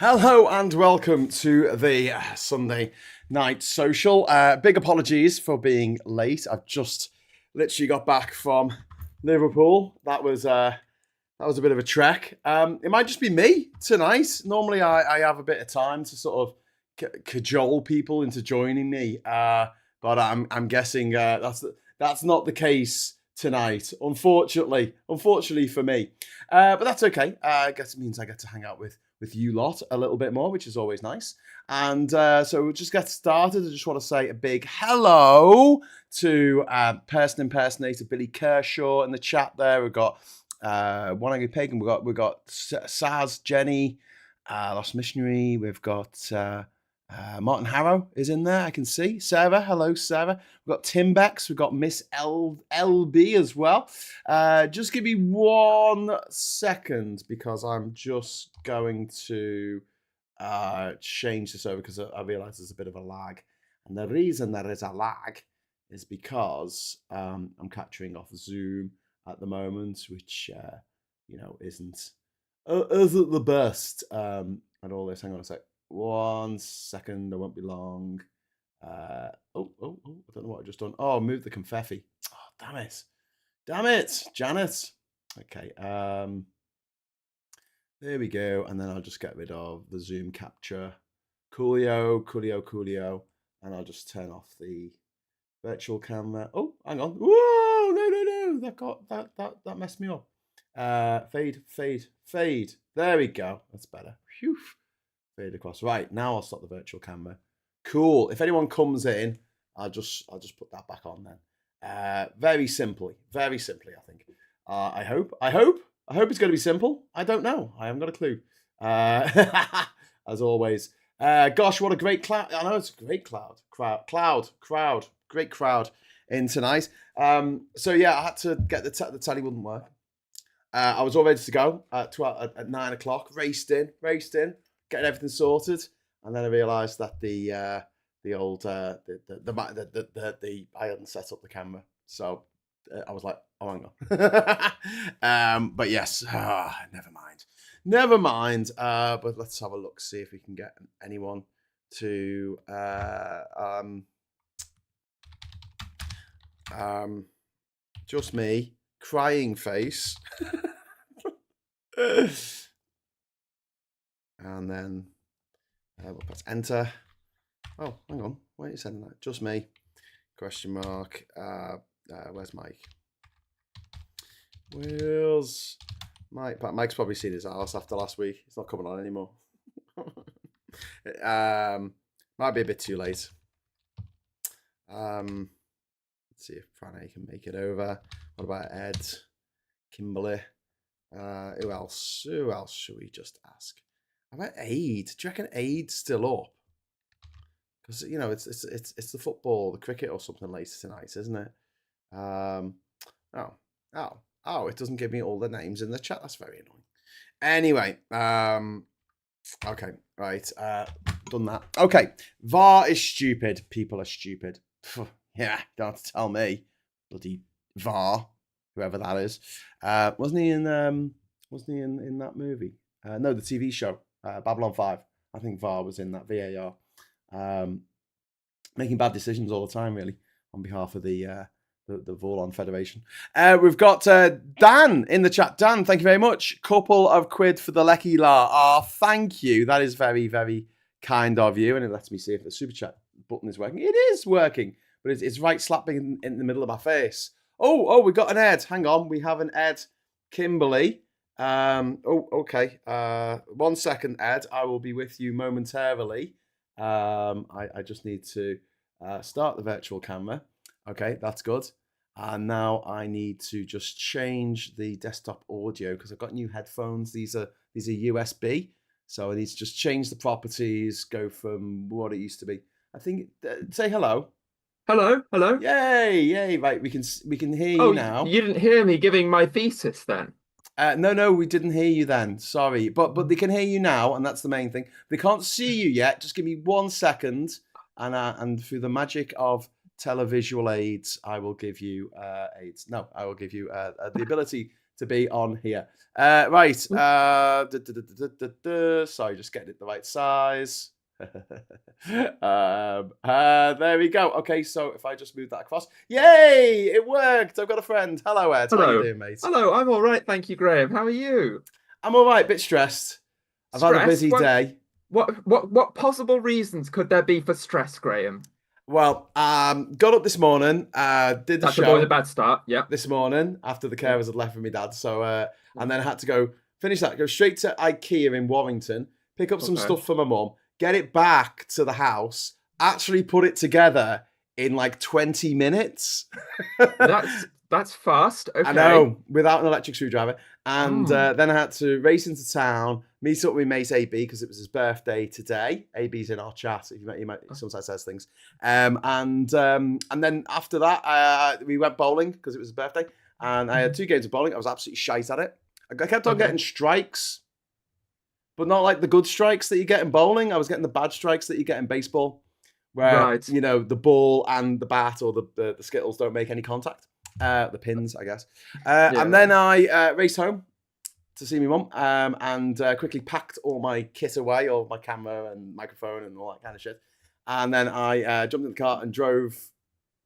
Hello and welcome to the Sunday night social. Big apologies for being late. I've just literally got back from Liverpool. That was a bit of a trek. It might just be me tonight. Normally, I have a bit of time to sort of cajole people into joining me, but I'm guessing that's not the case tonight. Unfortunately for me, but that's okay. I guess it means I get to hang out with you lot a little bit more, which is always nice. And so we'll just get started. I just want to say a big hello to person impersonator Billy Kershaw in the chat there. We've got One Angry Pagan. We've got Saz, Jenny, Lost Missionary. We've got Martin Harrow is in there. I can see Sarah. Hello, Sarah. We've got Tim Bex. We've got Miss LB as well. Just give me 1 second because I'm just going to change this over because I realise there's a bit of a lag, and the reason there is a lag is because I'm capturing off Zoom at the moment, which isn't the best and all this. Hang on a sec. 1 second. I won't be long. I don't know what I've just done. Oh, move the confetti. Oh, damn it, Janet. Okay. There we go. And then I'll just get rid of the Zoom capture. Coolio. And I'll just turn off the virtual camera. Oh, hang on. Whoa, no. That messed me up. Fade. There we go. That's better. Phew. Fade across. Right, now I'll stop the virtual camera. Cool. If anyone comes in, I'll just put that back on then. Very simply, I think. I hope it's going to be simple. I don't know. I haven't got a clue. As always. Gosh, what a great cloud. I know it's a great crowd. Great crowd in tonight. So yeah, I had to get the telly wouldn't work. I was all ready to go at 9 o'clock. Raced in, getting everything sorted, and then I realised that the I hadn't set up the camera, so I was like, oh, hang on. But yes, never mind. But let's have a look, see if we can get anyone to just me, crying face. And then we'll press enter. Oh, hang on. Why are you saying that? Just me. Question mark. Where's Mike? Where's Mike? Mike's probably seen his ass after last week. He's not coming on anymore. Might be a bit too late. Let's see if Franny can make it over. What about Ed? Kimberly? Who else? Who else should we just ask? How about Aid? Do you reckon Aid's still up? Because it's the football, the cricket, or something later tonight, isn't it? It doesn't give me all the names in the chat. That's very annoying. Anyway, okay, right, done that. Okay, VAR is stupid. People are stupid. Yeah, don't have to tell me, bloody VAR, whoever that is. Wasn't he in that movie? No, the TV show. Babylon 5. I think VAR was in that, VAR. Making bad decisions all the time, really, on behalf of the Vorlon Federation. We've got Dan in the chat. Dan, thank you very much. Couple of quid for the Lecky La. Thank you. That is very, very kind of you. And it lets me see if the super chat button is working. It is working, but it's right slapping in the middle of my face. Oh, we got an Ed. Hang on. We have an Ed Kimberly. Okay. 1 second, Ed. I will be with you momentarily. I just need to start the virtual camera. Okay, that's good. And now I need to just change the desktop audio because I've got new headphones. These are USB. So I need to just change the properties, go from what it used to be. I think, say hello. Hello. Yay. Right, we can hear you now. You didn't hear me giving my thesis then? No, we didn't hear you then. Sorry, but they can hear you now, and that's the main thing. They can't see you yet. Just give me 1 second, and through the magic of televisual aids, I will give you aids. No, I will give you the ability to be on here. Right. Sorry, just getting it the right size. There we go. Okay, so if I just move that across, yay! It worked. I've got a friend. Hello, Ed. How you Hello. doing, mate? Hello, I'm all right, thank you, Graham. How are you? I'm all right. Bit stressed. I've had a Stress? busy day. What possible reasons could there be for stress, Graham? Well, got up this morning, did the That's always a show bad start. Yep. this morning after the Yep. carers had left with my dad. So, and then I had to go finish that, go straight to IKEA in Warrington, pick up some Okay. stuff for my mum, get it back to the house, actually put it together in like 20 minutes. That's fast. Okay. I know, without an electric screwdriver. And Oh. then I had to race into town, meet up with my mate AB because it was his birthday today. AB's in our chat. If you might sometimes says things. And then after that, we went bowling because it was his birthday. And I had 2 games of bowling. I was absolutely shite at it. I kept on getting strikes, but not like the good strikes that you get in bowling. I was getting the bad strikes that you get in baseball, where Right. the ball and the bat or the skittles don't make any contact. The pins, I guess. And then I raced home to see my mum and quickly packed all my kit away, all my camera and microphone and all that kind of shit. And then I jumped in the car and drove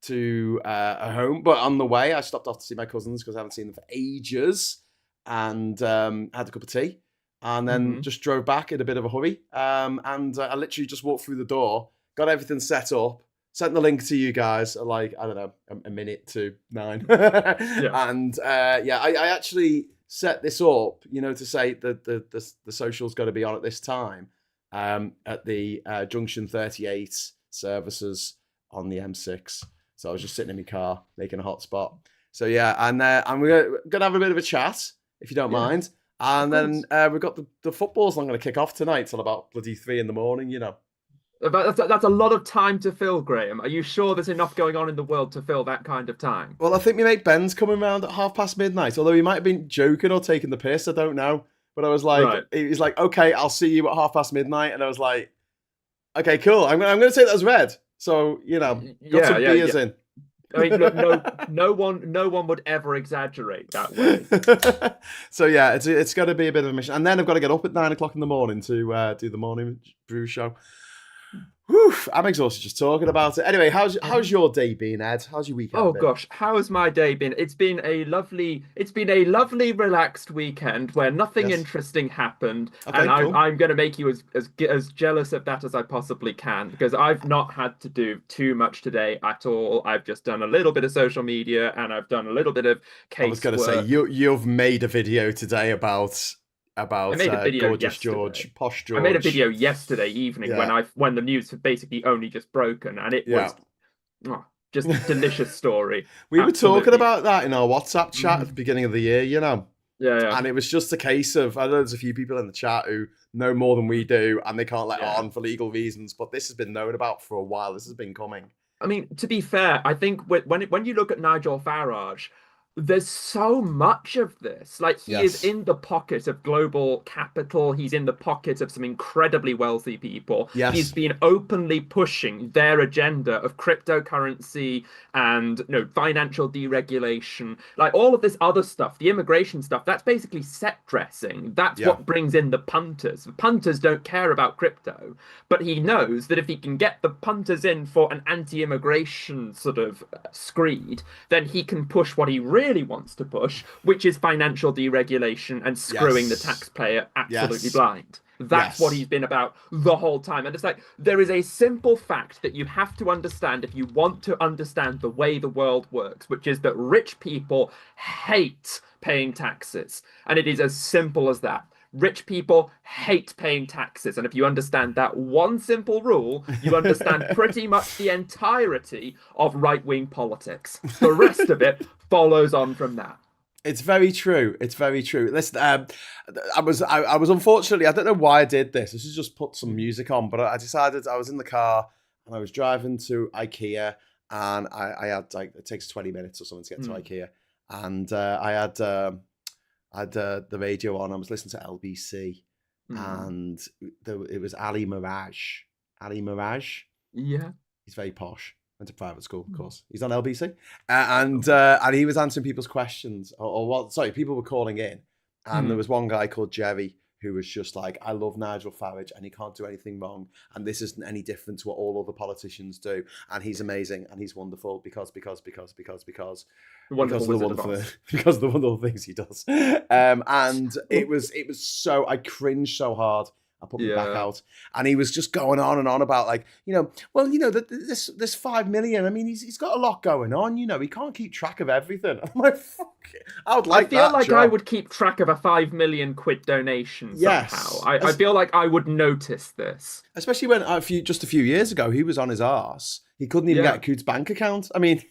to home. But on the way, I stopped off to see my cousins because I haven't seen them for ages and had a cup of tea. And then just drove back in a bit of a hurry. And I literally just walked through the door, got everything set up, sent the link to you guys at like, I don't know, a minute to 9. And I actually set this up, to say that the social's got to be on at this time at the Junction 38 services on the M6. So I was just sitting in my car making a hotspot. So yeah, and we're going to have a bit of a chat, if you don't mind. And then we've got the football's not going to kick off tonight till about bloody 3 a.m, That's a lot of time to fill, Graham. Are you sure there's enough going on in the world to fill that kind of time? Well, I think my mate Ben's coming round at midnight, although he might have been joking or taking the piss, I don't know. But I was like, He was like, okay, I'll see you at midnight. And I was like, okay, cool. I'm going to take that as read. So, got some beers in. I mean, look, no one would ever exaggerate that way. So yeah, it's got to be a bit of a mission. And then I've got to get up at 9 o'clock in the morning to do the morning brew show. Whew, I'm exhausted just talking about it. Anyway, how's your day been, Ed? How's your weekend been? Gosh, how has my day been? It's been a lovely, relaxed weekend where nothing interesting happened, and cool. I'm going to make you as jealous of that as I possibly can because I've not had to do too much today at all. I've just done a little bit of social media and I've done a little bit of casework. I was going to say you've made a video today about I made a video gorgeous yesterday. George, posh George. I made a video yesterday evening when the news had basically only just broken, and it was just a delicious story. We were talking about that in our WhatsApp chat at the beginning of the year, Yeah. And it was just a case of, I know there's a few people in the chat who know more than we do, and they can't let it on for legal reasons, but this has been known about for a while. This has been coming. I mean, to be fair, I think when you look at Nigel Farage, there's so much of this. Like, he is in the pocket of global capital. He's in the pocket of some incredibly wealthy people. Yes. He's been openly pushing their agenda of cryptocurrency and financial deregulation. Like, all of this other stuff, the immigration stuff, that's basically set dressing. That's what brings in the punters. The punters don't care about crypto, but he knows that if he can get the punters in for an anti-immigration sort of screed, then he can push what he really wants to push, which is financial deregulation and screwing the taxpayer absolutely blind. That's what he's been about the whole time. And it's like, there is a simple fact that you have to understand if you want to understand the way the world works, which is that rich people hate paying taxes. And it is as simple as that. Rich people hate paying taxes. And if you understand that one simple rule, you understand pretty much the entirety of right-wing politics. The rest of it follows on from that. It's very true. It's very true. Listen, I was unfortunately, I don't know why I did this. This is just put some music on, but I decided I was in the car and I was driving to IKEA, and I had like, it takes 20 minutes or something to get to IKEA, and I had the radio on. I was listening to LBC, and it was Ali Mirage. Ali Mirage. Yeah. He's very posh. Went to private school, of course. He's on LBC, and he was answering people's questions, people were calling in, and there was one guy called Jerry who was just like, "I love Nigel Farage, and he can't do anything wrong, and this isn't any different to what all other politicians do, and he's amazing, and he's wonderful because of the wonderful things he does." And it was so, I cringed so hard. I put me back out, and he was just going on and on about, like, this 5 million. I mean, he's got a lot going on. He can't keep track of everything. I'm like, fuck it. I would like. I feel like I would keep track of a 5 million quid donation somehow. I feel like I would notice this, especially when just a few years ago he was on his arse. He couldn't even get a Coots bank account. I mean,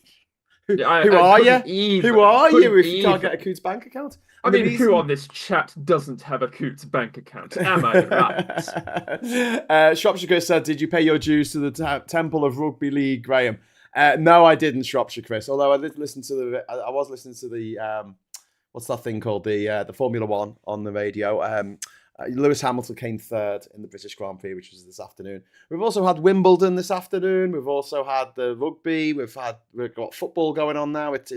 who are you? Who are you if you can't get a Coots bank account? I mean, who on this chat doesn't have a Coots bank account? Am I right? Shropshire Chris said, "Did you pay your dues to the Temple of Rugby League, Graham?" No, I didn't, Shropshire Chris. Although I did listen to I was listening to the what's that thing called, the Formula One on the radio. Lewis Hamilton came third in the British Grand Prix, which was this afternoon. We've also had Wimbledon this afternoon. We've also had the rugby. We've got football going on now. It's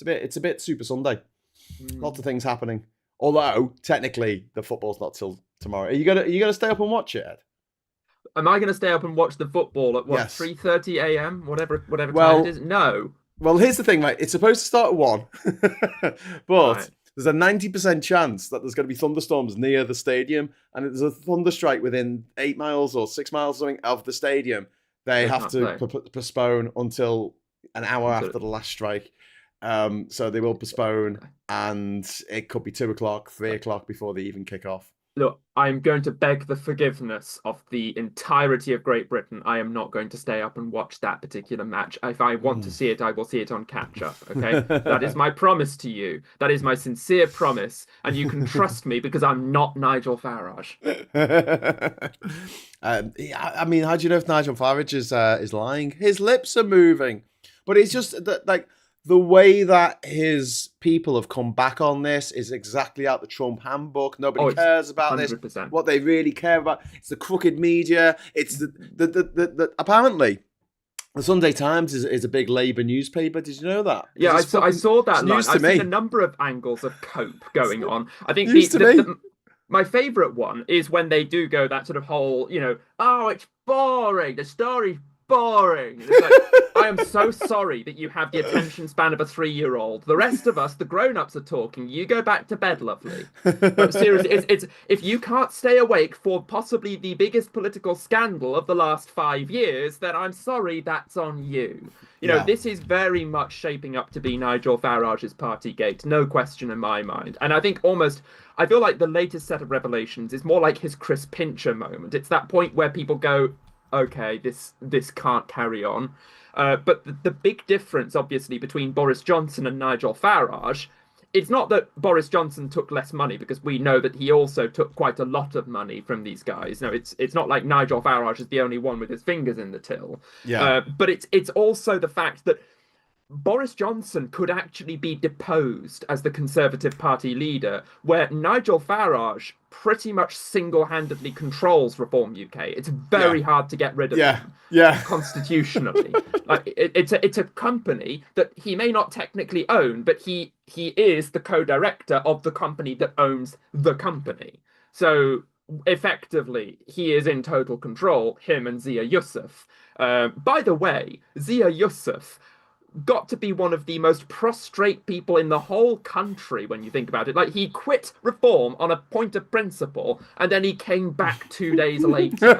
a bit Super Sunday. Lots of things happening. Although technically the football's not till tomorrow. Are you gonna stay up and watch it, Ed? Am I gonna stay up and watch the football at what, Yes. 3:30 a.m. whatever time it is? No. Well, here's the thing, mate. It's supposed to start at 1, but there's a 90% chance that there's going to be thunderstorms near the stadium, and there's a thunder strike within 8 miles or 6 miles or something of the stadium. They have to postpone until an hour after the last strike. So they will postpone, and it could be 2 o'clock, 3 o'clock before they even kick off. Look, I'm going to beg the forgiveness of the entirety of Great Britain. I am not going to stay up and watch that particular match. If I want to see it, I will see it on catch-up, okay? That is my promise to you. That is my sincere promise, and you can trust me because I'm not Nigel Farage. I mean, how do you know if Nigel Farage is lying? His lips are moving, but it's just that, like, the way that his people have come back on this is exactly out the Trump handbook. Nobody cares about 100%. This. What they really care about, it's the crooked media. It's the apparently the Sunday Times is a big Labour newspaper. Did you know that? Yeah, I saw that. News to I've me. seen a number of angles of cope going on. I think my favourite one is when they do go that sort of whole, oh, it's boring. The story's boring. It's like, I am so sorry that you have the attention span of a 3-year-old. The rest of us, the grown-ups, are talking. You go back to bed, lovely. But seriously, it's if you can't stay awake for possibly the biggest political scandal of the last 5 years, then I'm sorry, that's on you. This is very much shaping up to be Nigel Farage's Partygate, no question in my mind. And I think I feel like the latest set of revelations is more like his Chris Pincher moment. It's that point where people go, okay, this can't carry on. But the big difference, obviously, between Boris Johnson and Nigel Farage, it's not that Boris Johnson took less money, because we know that he also took quite a lot of money from these guys. No, it's not like Nigel Farage is the only one with his fingers in the till. Yeah. But it's also the fact that Boris Johnson could actually be deposed as the Conservative Party leader, where Nigel Farage pretty much single-handedly controls Reform UK. It's very hard to get rid of him constitutionally. Like it's a company that he may not technically own, but he is the co-director of the company that owns the company. So effectively, he is in total control, him and Zia Yusuf. By the way, Zia Yusuf got to be one of the most prostrate people in the whole country when you think about it. Like, he quit Reform on a point of principle, and then he came back 2 days later.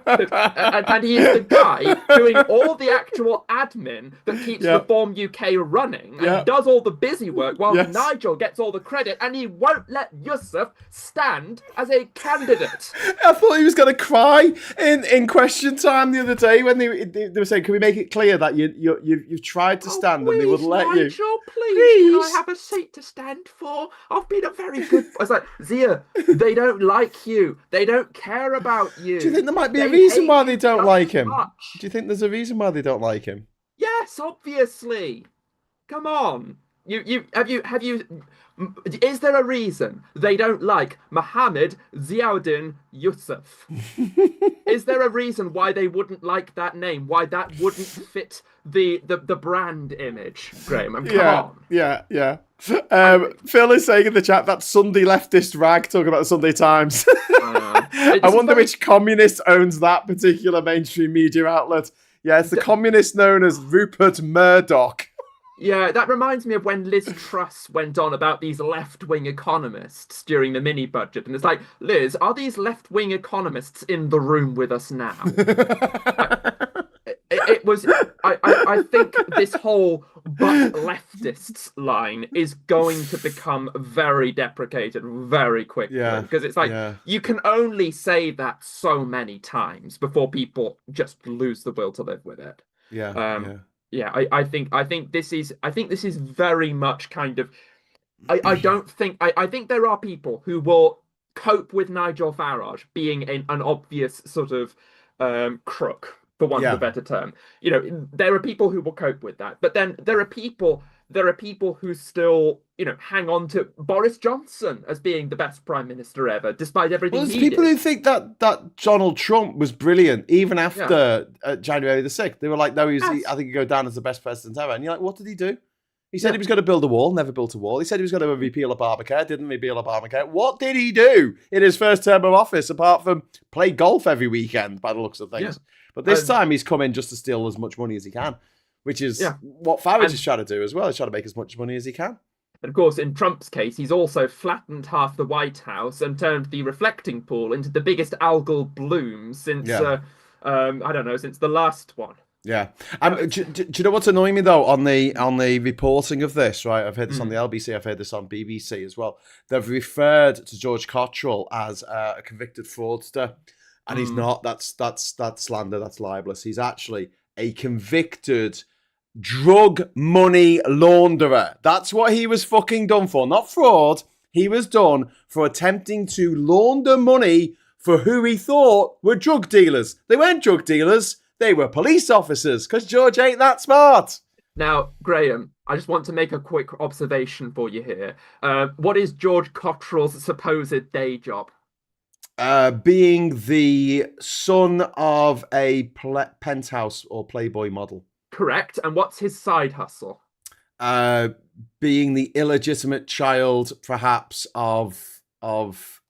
and he is the guy doing all the actual admin that keeps Reform UK running, and does all the busy work, while Nigel gets all the credit, and he won't let Yusuf stand as a candidate. I thought he was going to cry in question time the other day when they were saying, can we make it clear that you've tried to stand and they would let you. Nigel, please, can I have a seat to stand for? I've been a very good... I was like, Zia, they don't like you. They don't care about you. Do you think there might be a reason why they don't like him? Do you think there's a reason why they don't like him? Yes, obviously. Come on. have you is there a reason they don't like Mohammed Ziauddin Yusuf? Is there a reason why they wouldn't like that name? Why that wouldn't fit the brand image, Graham? Come on. Yeah. Phil is saying in the chat that Sunday leftist rag talking about the Sunday Times. I wonder which communist owns that particular mainstream media outlet. Yeah, it's the communist known as Rupert Murdoch. Yeah, that reminds me of when Liz Truss went on about these left-wing economists during the mini budget. And it's like, Liz, are these left-wing economists in the room with us now? I think this whole but leftists line is going to become very deprecated very quickly. Because it's like, you can only say that so many times before people just lose the will to live with it. I think this is very much kind of I think there are people who will cope with Nigel Farage being an obvious sort of crook, for want of a better term. You know, there are people who will cope with that, but then there are people who still, hang on to Boris Johnson as being the best prime minister ever, despite everything there's he people did. who think that Donald Trump was brilliant, even after January the 6th. They were like, no, I think he'd go down as the best president ever. And you're like, what did he do? He said he was going to build a wall, never built a wall. He said he was going to repeal Obamacare, didn't repeal Obamacare. What did he do in his first term of office, apart from play golf every weekend, by the looks of things? But this time he's come in just to steal as much money as he can, which is what Farage is trying to do as well. He's trying to make as much money as he can. And of course, in Trump's case, he's also flattened half the White House and turned the reflecting pool into the biggest algal bloom since, since the last one. Yeah. Do you know what's annoying me, though, on the reporting of this, right? I've heard this on the LBC, I've heard this on BBC as well. They've referred to George Cottrell as a convicted fraudster, and he's not. That's slander, that's libelous. He's actually a convicted drug money launderer. That's what he was fucking done for. Not fraud. He was done for attempting to launder money for who he thought were drug dealers. They weren't drug dealers. They were police officers, because George ain't that smart. Now, Graham, I just want to make a quick observation for you here. What is George Cottrell's supposed day job? Being the son of a penthouse or Playboy model. Correct. And what's his side hustle? Being the illegitimate child, perhaps, of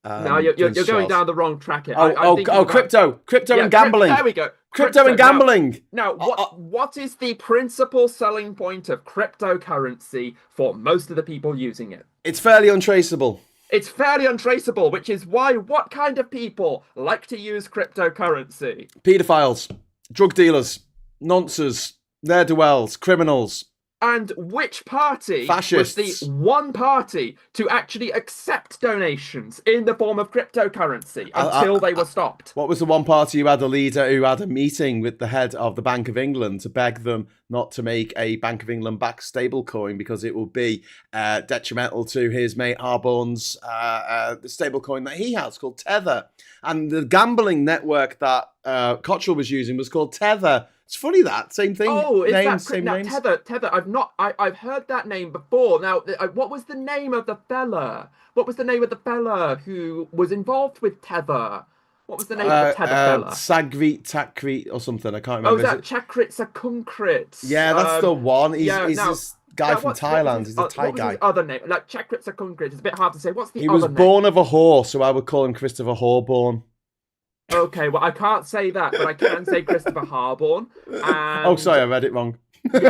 no, you're going down the wrong track here. Crypto and gambling. There we go. Crypto and gambling. Now, what is the principal selling point of cryptocurrency for most of the people using it? It's fairly untraceable. It's fairly untraceable, which is why what kind of people like to use cryptocurrency? Pedophiles, drug dealers, nonces, ne'er-do-wells, criminals. And which party Fascists. was the one party to actually accept donations in the form of cryptocurrency until they were stopped? What was the one party who had a leader who had a meeting with the head of the Bank of England to beg them not to make a Bank of England backed stablecoin because it will be detrimental to his mate Harborne's the stablecoin that he has called Tether. And the gambling network that Cottrell was using was called Tether. It's funny that same thing. Oh, is names, that now, names. Tether? I've heard that name before. Now, what was the name of the fella? What was the name of the fella who was involved with Tether? What was the name of the Tether fella? Sagrit Takrit or something. I can't remember. Oh, is that Chakrit Sakunkrit? Yeah, that's the one. He's this guy from Thailand. He's a Thai guy. What was his other name? Like Chakrit Sakunkrit. It's a bit hard to say. What's the other name? He was born of a whore, so I would call him Christopher Horborn. Okay, well, I can't say that, but I can say Christopher Harborne. And... Oh, sorry, I read it wrong. No,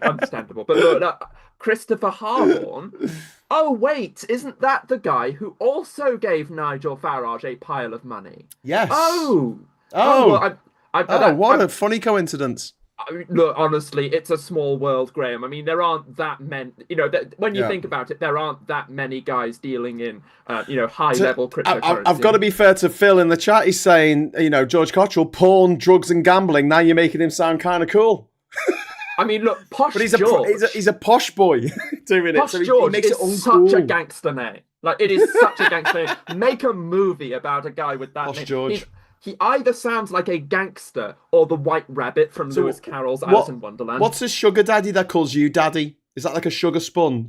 understandable. But look, Christopher Harborne. Oh, wait, isn't that the guy who also gave Nigel Farage a pile of money? Yes. Well, what a funny coincidence. Look, honestly, it's a small world, Graham. I mean, there aren't that many. When you think about it, there aren't that many guys dealing in, high-level cryptocurrency. I've got to be fair to Phil in the chat. He's saying, George Cottrell, porn, drugs, and gambling. Now you're making him sound kind of cool. I mean, look, posh but George. He's a posh boy doing posh it. So George he makes it uncool. Such a gangster name. Like, it is such a gangster name. Make a movie about a guy with that posh name. George. He either sounds like a gangster or the White Rabbit from Lewis Carroll's Alice in Wonderland. What's his sugar daddy that calls you daddy? Is that like a sugar spun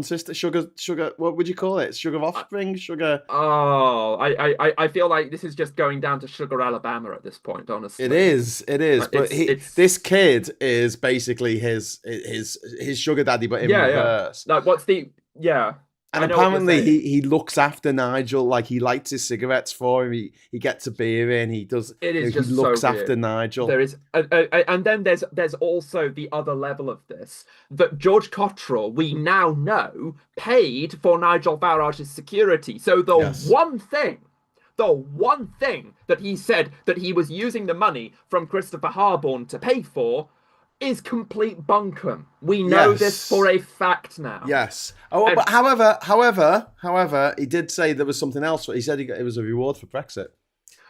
sister? Sugar. What would you call it? Sugar offspring? Sugar. Oh, I feel like this is just going down to Sugar Alabama at this point, honestly. It is. Like, But this kid is basically his sugar daddy, but in reverse. Like, And apparently he looks after Nigel, like he lights his cigarettes for him. He gets a beer in. He does. He looks after Nigel. There is, and then there's also the other level of this that George Cottrell, we now know, paid for Nigel Farage's security. So the one thing that he said that he was using the money from Christopher Harborne to pay for is complete bunkum. We know this for a fact now. Yes. Oh, but however, he did say there was something else. He said it was a reward for Brexit.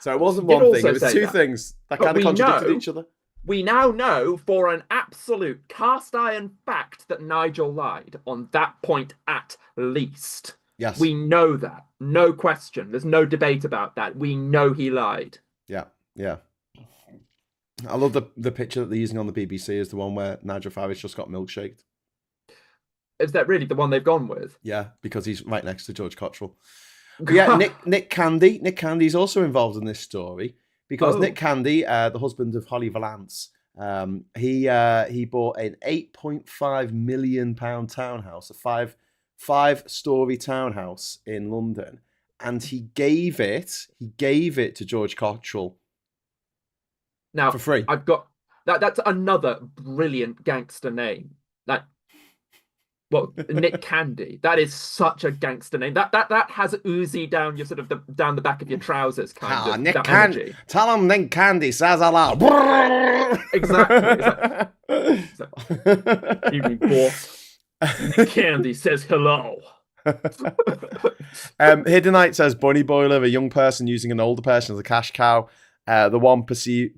So it wasn't one thing. It was two things that kind of contradicted each other. We now know for an absolute cast iron fact that Nigel lied on that point at least. Yes. We know that. No question. There's no debate about that. We know he lied. Yeah. I love the picture that they're using on the BBC is the one where Nigel Farage just got milkshaked. Is that really the one they've gone with? Yeah, because he's right next to George Cottrell. But yeah, Nick Candy. Nick Candy's also involved in this story because Nick Candy, the husband of Holly Valance, he bought an £8.5 million townhouse, a five-story townhouse in London, and he gave it to George Cottrell. Now, for free. I've got that's another brilliant gangster name. Nick Candy. That is such a gangster name. That has Uzi down your down the back of your trousers kind of. Nick Candy. Tell him Nick Candy says hello. Exactly. Evening, boss. Nick Candy says hello. Hidden Knight says bunny boiler, a young person using an older person as a cash cow. The one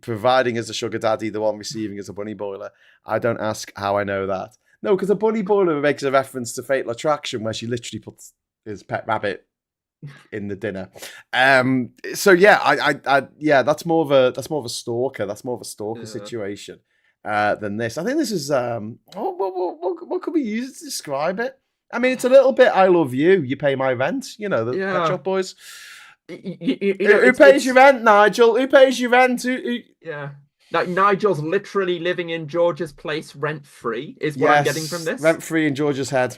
providing as a sugar daddy, the one receiving as a bunny boiler. I don't ask how I know that. No, because a bunny boiler makes a reference to Fatal Attraction, where she literally puts his pet rabbit in the dinner. So yeah, I that's more of a stalker. That's more of a stalker situation than this. I think this is what could we use to describe it? I mean, it's a little bit I love you. You pay my rent. You know, the Pet Shop Boys. Who pays your rent, Nigel? Who pays your rent? Yeah. Like Nigel's literally living in George's place rent-free is what I'm getting from this. Rent-free in George's head.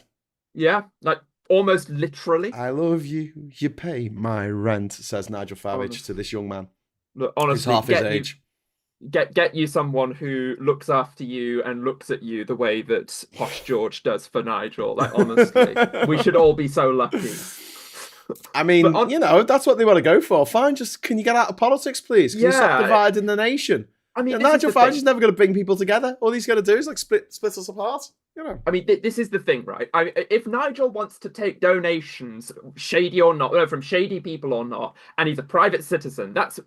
Yeah, like almost literally. I love you. You pay my rent, says Nigel Farage to this young man. Look, honestly, who's half his age. Get you someone who looks after you and looks at you the way that Posh George does for Nigel. Like, honestly, we should all be so lucky. I mean, that's what they want to go for. Fine, can you get out of politics, please? Can you stop dividing the nation? I mean, Nigel Farage is never going to bring people together. All he's going to do is split us apart. I mean, this is the thing, right? I mean, if Nigel wants to take donations, shady or not, from shady people or not, and he's a private citizen, that's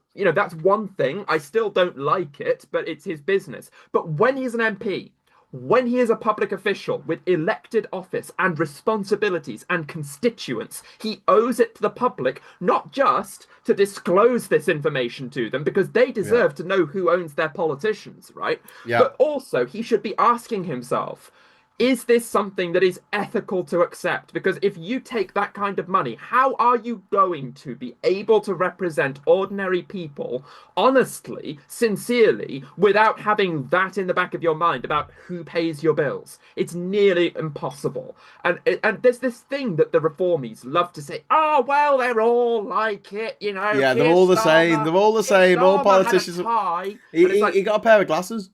one thing. I still don't like it, but it's his business. But when he's an MP, when he is a public official with elected office and responsibilities and constituents, he owes it to the public not just to disclose this information to them, because they deserve to know who owns their politicians, right? Yeah. But also, he should be asking himself, is this something that is ethical to accept? Because if you take that kind of money, how are you going to be able to represent ordinary people honestly, sincerely, without having that in the back of your mind about who pays your bills? It's nearly impossible. And there's this thing that the reformies love to say, oh, well, they're all like it, Yeah, they're all the same. They're all the same. All politicians. He got a pair of glasses.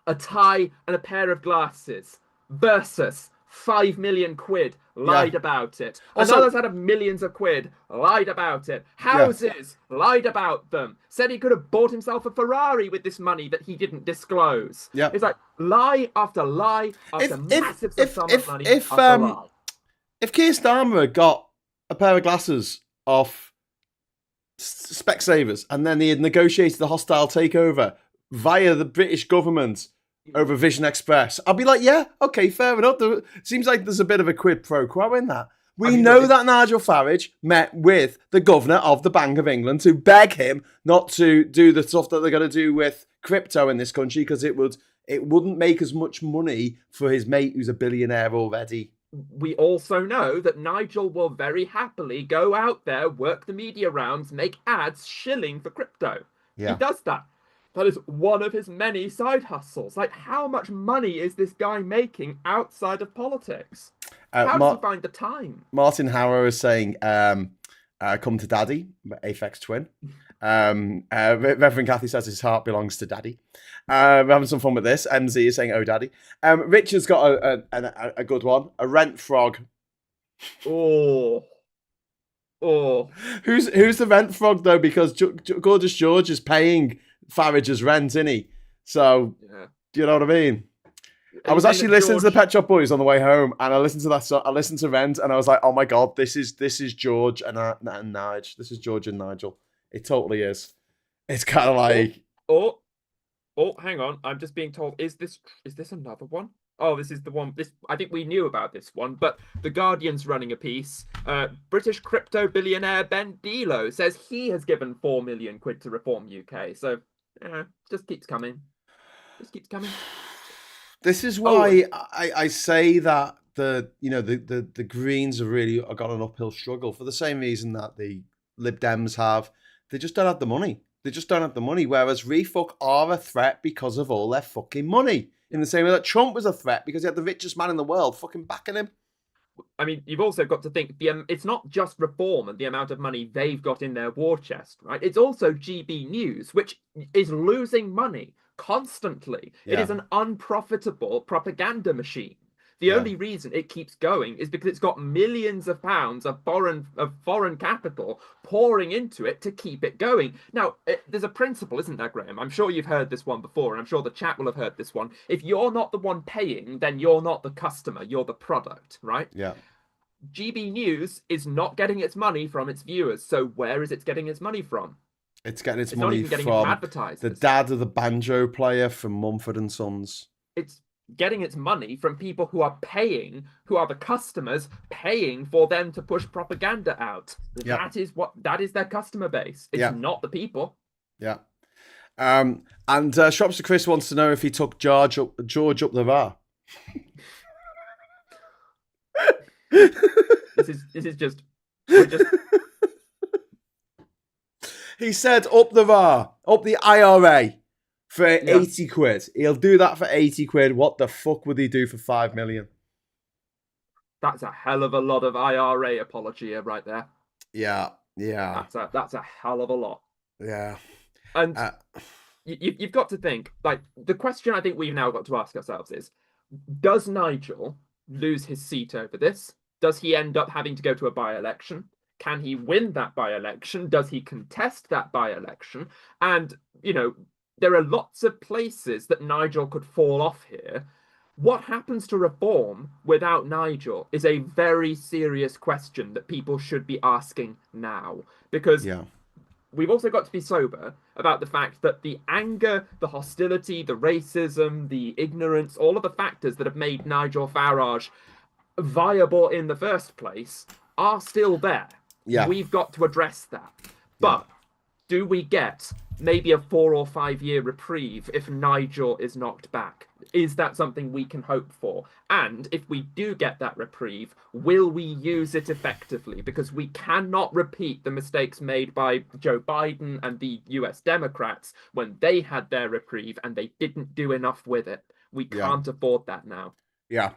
A tie and a pair of glasses. Versus 5 million quid, lied about it. Another's had millions of quid, lied about it. Houses, lied about them. Said he could have bought himself a Ferrari with this money that he didn't disclose. Yeah. It's like lie after lie after massive sum of money after lie. If Keir Starmer got a pair of glasses off Specsavers and then he had negotiated a hostile takeover via the British government over Vision Express, I'll be like, yeah, okay, fair enough. It seems like there's a bit of a quid pro quo in that. We know that Nigel Farage met with the governor of the Bank of England to beg him not to do the stuff that they're going to do with crypto in this country because it wouldn't make as much money for his mate who's a billionaire already. We also know that Nigel will very happily go out there, work the media rounds, make ads shilling for crypto. Yeah. He does that. That is one of his many side hustles. Like, how much money is this guy making outside of politics? How does he find the time? Martin Harrow is saying, come to daddy, Aphex Twin. Reverend Kathy says his heart belongs to daddy. We're having some fun with this. MZ is saying, oh, daddy. Richard's got a good one. A rent frog. Oh. Who's the rent frog, though? Because Gorgeous George is paying Farage's rent, isn't he? So, yeah. Do you know what I mean? I was actually listening to the Pet Shop Boys on the way home, and I listened to that song. I listened to Rent, and I was like, "Oh my god, this is George and Nigel. This is George and Nigel. It totally is. It's kind of like oh, hang on. I'm just being told. Is this another one? Oh, this is the one. I think we knew about this one, but the Guardian's running a piece. British crypto billionaire Ben Delo says he has given 4 million quid to reform UK. So, just keeps coming. This is why I say that the Greens have really got an uphill struggle for the same reason that the Lib Dems have. They just don't have the money. Whereas Refuck are a threat because of all their fucking money. In the same way that Trump was a threat because he had the richest man in the world fucking backing him. I mean, you've also got to think it's not just Reform and the amount of money they've got in their war chest, right? It's also GB News, which is losing money constantly. Yeah. It is an unprofitable propaganda machine. The only reason it keeps going is because it's got millions of pounds of foreign capital pouring into it to keep it going. Now, there's a principle, isn't there, Graham? I'm sure you've heard this one before, and I'm sure the chat will have heard this one. If you're not the one paying, then you're not the customer, you're the product, right? Yeah. GB News is not getting its money from its viewers, so where is it getting its money from? It's getting its money from the dad of the banjo player from Mumford and Sons. It's getting its money from people who are paying, who are the customers paying for them to push propaganda out. Yep. That is their customer base. It's not the people. Yeah. And Shropshire Chris wants to know if he took George up the bar. This is just. He said up the IRA for 80 quid. He'll do that for 80 quid. What the fuck would he do for 5 million? That's a hell of a lot of IRA apology right there. Yeah. That's a hell of a lot. Yeah. And you've got to think, like, the question I think we've now got to ask ourselves is, does Nigel lose his seat over this? Does he end up having to go to a by-election? Can he win that by-election? Does he contest that by-election? And, there are lots of places that Nigel could fall off here. What happens to Reform without Nigel is a very serious question that people should be asking now. Because we've also got to be sober about the fact that the anger, the hostility, the racism, the ignorance, all of the factors that have made Nigel Farage viable in the first place are still there. Yeah. We've got to address that. But do we get maybe a 4 or 5 year reprieve if Nigel is knocked back? Is that something we can hope for? And if we do get that reprieve, will we use it effectively? Because we cannot repeat the mistakes made by Joe Biden and the US Democrats when they had their reprieve and they didn't do enough with it. We can't afford that now. Yeah.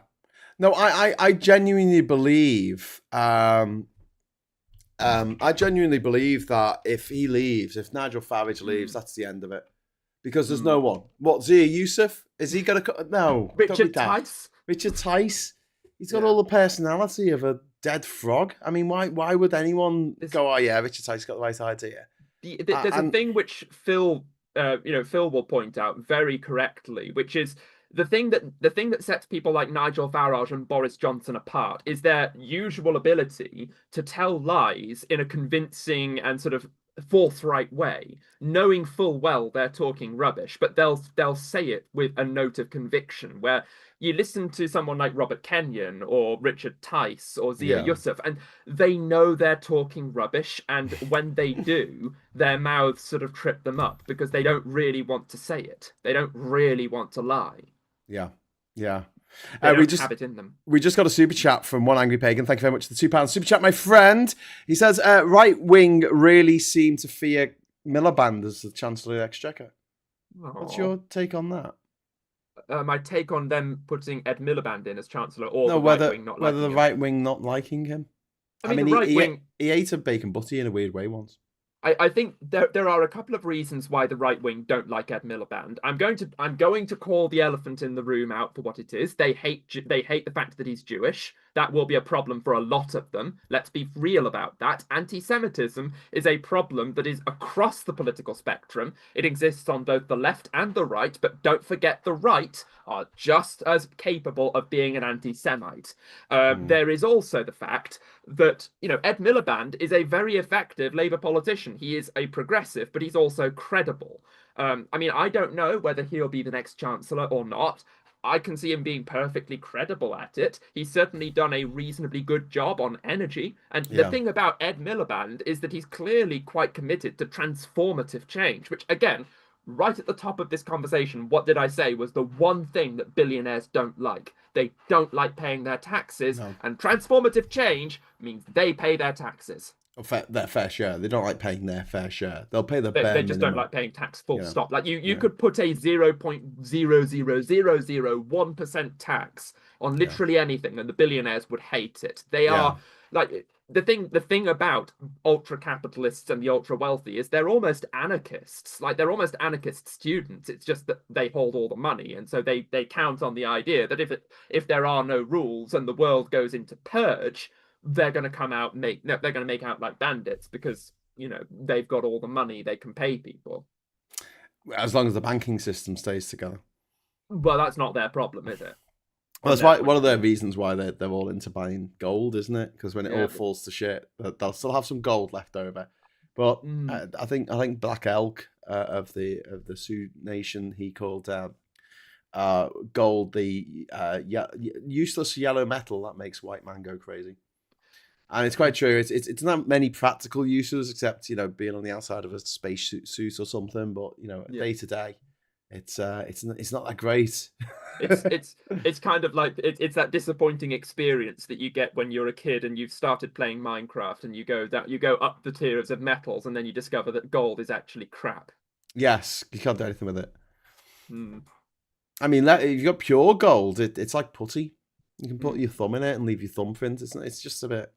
No, I genuinely believe that if he leaves, if Nigel Farage leaves, that's the end of it. Because there's no one. What, Zia Yusuf? Is he going to... No. Richard Tice? Richard Tice. He's got all the personality of a dead frog. I mean, why would anyone go, oh yeah, Richard Tice got the right idea? There's a thing which Phil will point out very correctly, which is the thing that sets people like Nigel Farage and Boris Johnson apart is their usual ability to tell lies in a convincing and sort of forthright way, knowing full well they're talking rubbish, but they'll say it with a note of conviction. Where you listen to someone like Robert Kenyon or Richard Tice or Zia Yeah. Yusuf, and they know they're talking rubbish, and when they do, their mouths sort of trip them up because they don't really want to say it. They don't really want to lie. Yeah. Yeah. They We don't just have it in them. we just got a super chat from One Angry Pagan. Thank you very much for the £2 super chat, my friend. He says, right wing really seem to fear Miliband as the Chancellor of the Exchequer. What's your take on that? My take on them putting Ed Miliband in as Chancellor, or No, the whether right wing not whether liking the him. right wing not liking him. I mean, the he, right wing. he ate a bacon butty in a weird way once. I think there are a couple of reasons why the right wing don't like Ed Miliband. I'm going to call the elephant in the room out for what it is. They hate the fact that he's Jewish. That will be a problem for a lot of them. Let's be real about that. Anti-Semitism is a problem that is across the political spectrum. It exists on both the left and the right, but don't forget the right are just as capable of being an anti-Semite. There is also the fact that, Ed Miliband is a very effective Labour politician. He is a progressive, but he's also credible. I mean, I don't know whether he'll be the next Chancellor or not. I can see him being perfectly credible at it. He's certainly done a reasonably good job on energy. And the thing about Ed Miliband is that he's clearly quite committed to transformative change, which, again, right at the top of this conversation, what did I say was the one thing that billionaires don't like? They don't like paying their taxes, and transformative change means they pay their taxes. Their fair share. They don't like paying their fair share. They'll pay the bare They just minimum. don't like paying tax, full stop. Like you could put a 0.00001% tax on literally anything, and the billionaires would hate it. They are like the thing about ultra capitalists and the ultra wealthy is they're almost anarchists. Like they're almost anarchist students. It's just that they hold all the money, and so they count on the idea that if there are no rules and the world goes into purge, they're going to come out they're going to make out like bandits because they've got all the money, they can pay people. As long as the banking system stays together. Well, that's not their problem, is it? Well, that's why one of the reasons why they're all into buying gold, isn't it? Because when it all falls to shit, they'll still have some gold left over. But I think Black Elk of the Sioux Nation, he called gold the useless yellow metal that makes white man go crazy. And it's quite true. It's not many practical uses except being on the outside of a space suit or something. But day to day, it's not that great. It's kind of like it's that disappointing experience that you get when you're a kid and you've started playing Minecraft and you go up the tiers of metals and then you discover that gold is actually crap. Yes, you can't do anything with it. I mean, if you've got pure gold, it's like putty. You can put your thumb in it and leave your thumbprint. It's just a bit.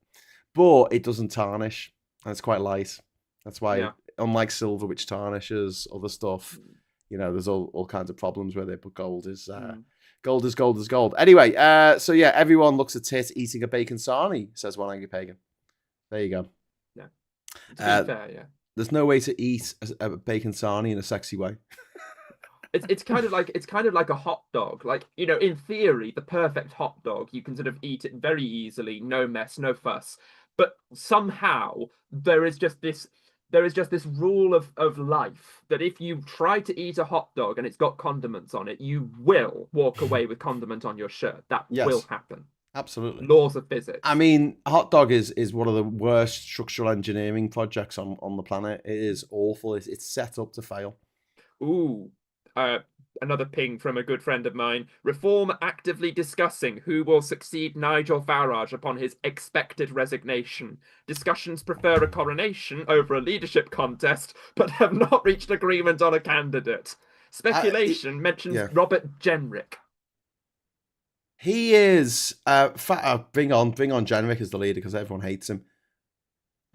But it doesn't tarnish, and it's quite light. That's why, unlike silver, which tarnishes other stuff, there's all kinds of problems with it. But gold is gold is gold is gold. Anyway, so yeah, everyone looks at tit eating a bacon sarnie, says One Angry Pagan. There you go. Yeah, to be fair, yeah. There's no way to eat a bacon sarnie in a sexy way. It's kind of like a hot dog. Like, in theory, the perfect hot dog, you can sort of eat it very easily, no mess, no fuss. But somehow there is just this rule of life that if you try to eat a hot dog and it's got condiments on it, you will walk away with condiment on your shirt. That will happen. Absolutely. Laws of physics. I mean, a hot dog is one of the worst structural engineering projects on the planet. It is awful. It's set up to fail. Ooh. Another ping from a good friend of mine. Reform actively discussing who will succeed Nigel Farage upon his expected resignation. Discussions prefer a coronation over a leadership contest, but have not reached agreement on a candidate. Speculation mentions Robert Jenrick. He is bring on Jenrick as the leader because everyone hates him.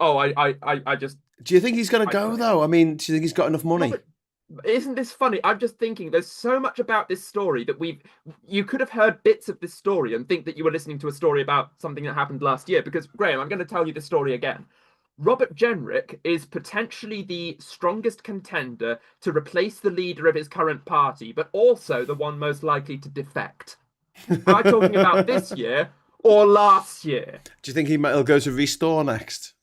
Oh, I just. Do you think he's going to go though? I mean, do you think he's got enough money? Isn't this funny? I'm just thinking there's so much about this story that you could have heard bits of this story and think that you were listening to a story about something that happened last year. Because, Graham, I'm going to tell you the story again. Robert Jenrick is potentially the strongest contender to replace the leader of his current party, but also the one most likely to defect. Am I talking about this year or last year? Do you think he'll go to Restore next?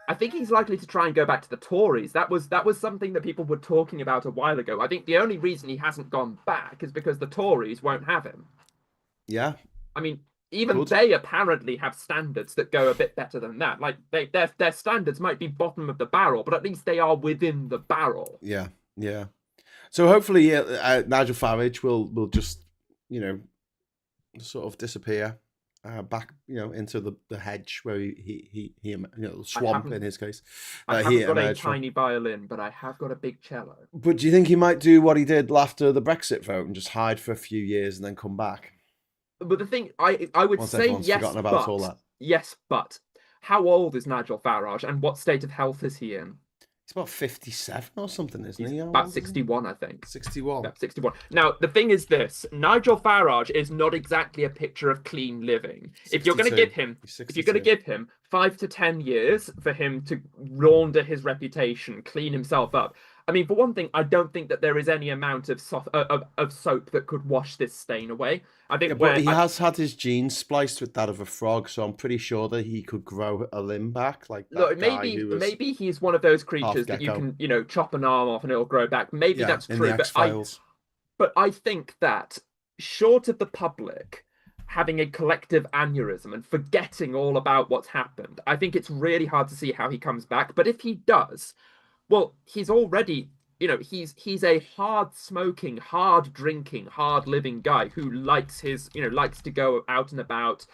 I think he's likely to try and go back to the Tories. That was something that people were talking about a while ago. I think the only reason he hasn't gone back is because the Tories won't have him. Yeah, I mean, even could. they apparently have standards that go a bit better than that. Like their standards might be bottom of the barrel, but at least they are within the barrel. Yeah, yeah. So hopefully, Nigel Farage will just, you know, sort of disappear back, into the hedge where I swamp in haven't his case. I He haven't got a emerged from. tiny violin, but I have got a big cello. But do you think he might do what he did after the Brexit vote and just hide for a few years and then come back But the thing, I would once say everyone's forgotten about all that? yes, but how old is Nigel Farage and what state of health is he in? He's about 57 or something, isn't He's he? How about old is he? 61, I think. 61. Yeah, 61. Now, the thing is this, Nigel Farage is not exactly a picture of clean living. If you're going to 62. give him He's if you're going to 62. give him 5 to 10 years for him to launder his reputation, clean himself up. I mean, for one thing, I don't think that there is any amount of soap that could wash this stain away. I Yeah, think but where he has had his genes spliced with that of a frog, so I'm pretty sure that he could grow a limb back, like look, that guy who was maybe he's one of those half creatures that you gecko. can, chop an arm off and it'll grow back. Maybe Yeah, that's in the true, X Files. but I think that short of the public having a collective aneurysm and forgetting all about what's happened, I think it's really hard to see how he comes back. But if he does, well, he's already, he's a hard smoking, hard drinking, hard living guy who likes to go out and about.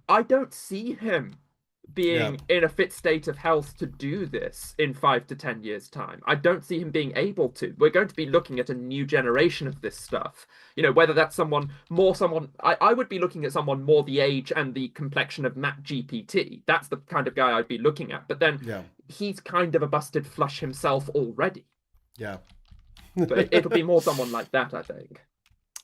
I don't see him Yeah, being in a fit state of health to do this in 5 to 10 years' time. I don't see him being able to. We're going to be looking at a new generation of this stuff. Whether that's I would be looking at someone more the age and the complexion of Matt GPT. That's the kind of guy I'd be looking at. But then yeah, he's kind of a busted flush himself already. yeah. So it'll be more someone like that, I think.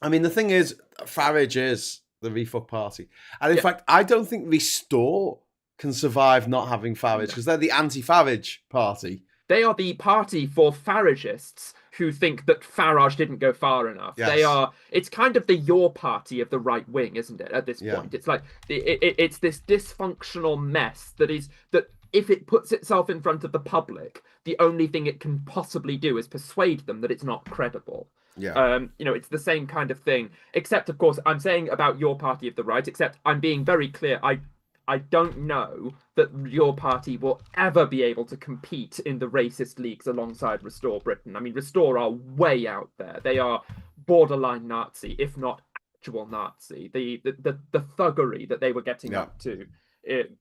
I mean, the thing is, Farage is the refuck party. And in Yeah. fact, I don't think Restore can survive not having Farage because they're the anti-Farage party. They are the party for Faragists who think that Farage didn't go far enough. Yes. It's kind of the your party of the right wing, isn't it, at this Yeah. point? It's like, it's this dysfunctional mess that if it puts itself in front of the public, the only thing it can possibly do is persuade them that it's not credible. Yeah. It's the same kind of thing, except, of course, I'm saying about your party of the right, except I'm being very clear. I don't know that your party will ever be able to compete in the racist leagues alongside Restore Britain. I mean, Restore are way out there. They are borderline Nazi, if not actual Nazi. The thuggery that they were getting Yeah. up to,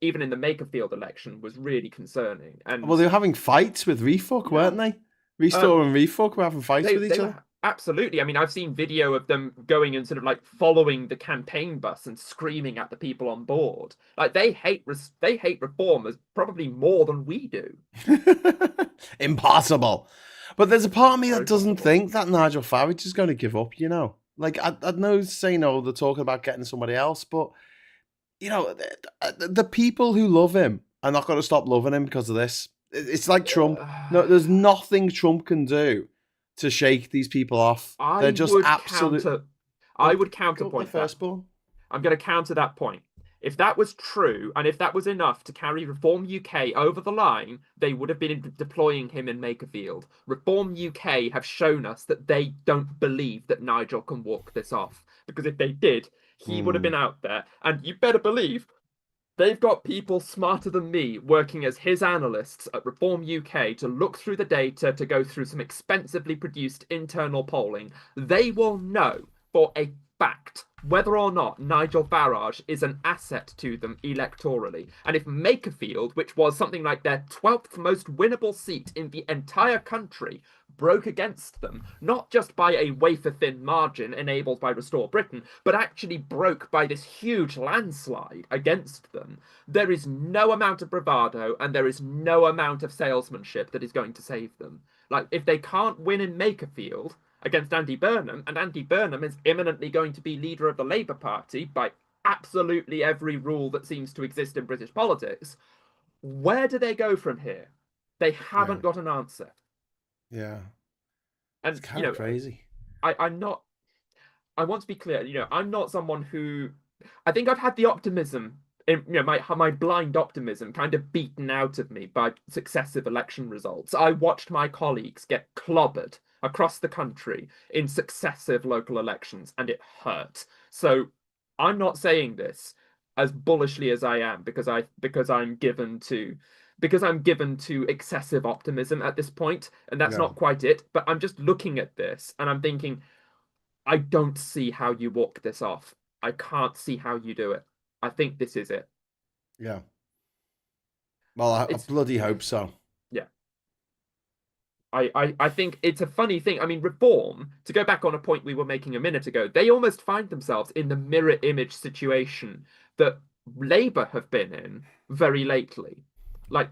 even in the Makerfield election, was really concerning. And Well, they were having fights with Refuck, weren't they? Restore and Refuck were having fights with each other. Absolutely. I mean, I've seen video of them going and sort of like following the campaign bus and screaming at the people on board. Like they hate reform as probably more than we do. Impossible. But there's a part of me Very that doesn't possible. think that Nigel Farage is going to give up, Like, I know say no, they're talking about getting somebody else, but, the people who love him are not going to stop loving him because of this. It's like Trump. No, there's nothing Trump can do to shake these people off. They're just absolute. I would Go up counterpoint the that. firstborn. I'm going to counter that point. If that was true, and if that was enough to carry Reform UK over the line, they would have been deploying him in Makerfield. Reform UK have shown us that they don't believe that Nigel can walk this off. Because if they did, he would have been out there. And you better believe they've got people smarter than me working as his analysts at Reform UK to look through the data, to go through some expensively produced internal polling. They will know for a fact whether or not Nigel Farage is an asset to them electorally. And if Makerfield, which was something like their 12th most winnable seat in the entire country, broke against them, not just by a wafer-thin margin enabled by Restore Britain, but actually broke by this huge landslide against them, there is no amount of bravado and there is no amount of salesmanship that is going to save them. Like, if they can't win in Makerfield against Andy Burnham, and Andy Burnham is imminently going to be leader of the Labour Party by absolutely every rule that seems to exist in British politics, where do they go from here? They haven't got an answer. Yeah. And, It's kind of crazy. I'm not, I want to be clear, I'm not someone who, I think I've had the optimism my blind optimism kind of beaten out of me by successive election results. I watched my colleagues get clobbered across the country in successive local elections, and it hurt. So I'm not saying this as bullishly as I am because I'm given to excessive optimism at this point, and that's Yeah. not quite it. But I'm just looking at this and I'm thinking, I don't see how you walk this off. I can't see how you do it. I think this is it. Yeah. Well, I It's bloody hope so. Yeah. I think it's a funny thing. I mean, Reform, to go back on a point we were making a minute ago, they almost find themselves in the mirror image situation that Labour have been in very lately. Like,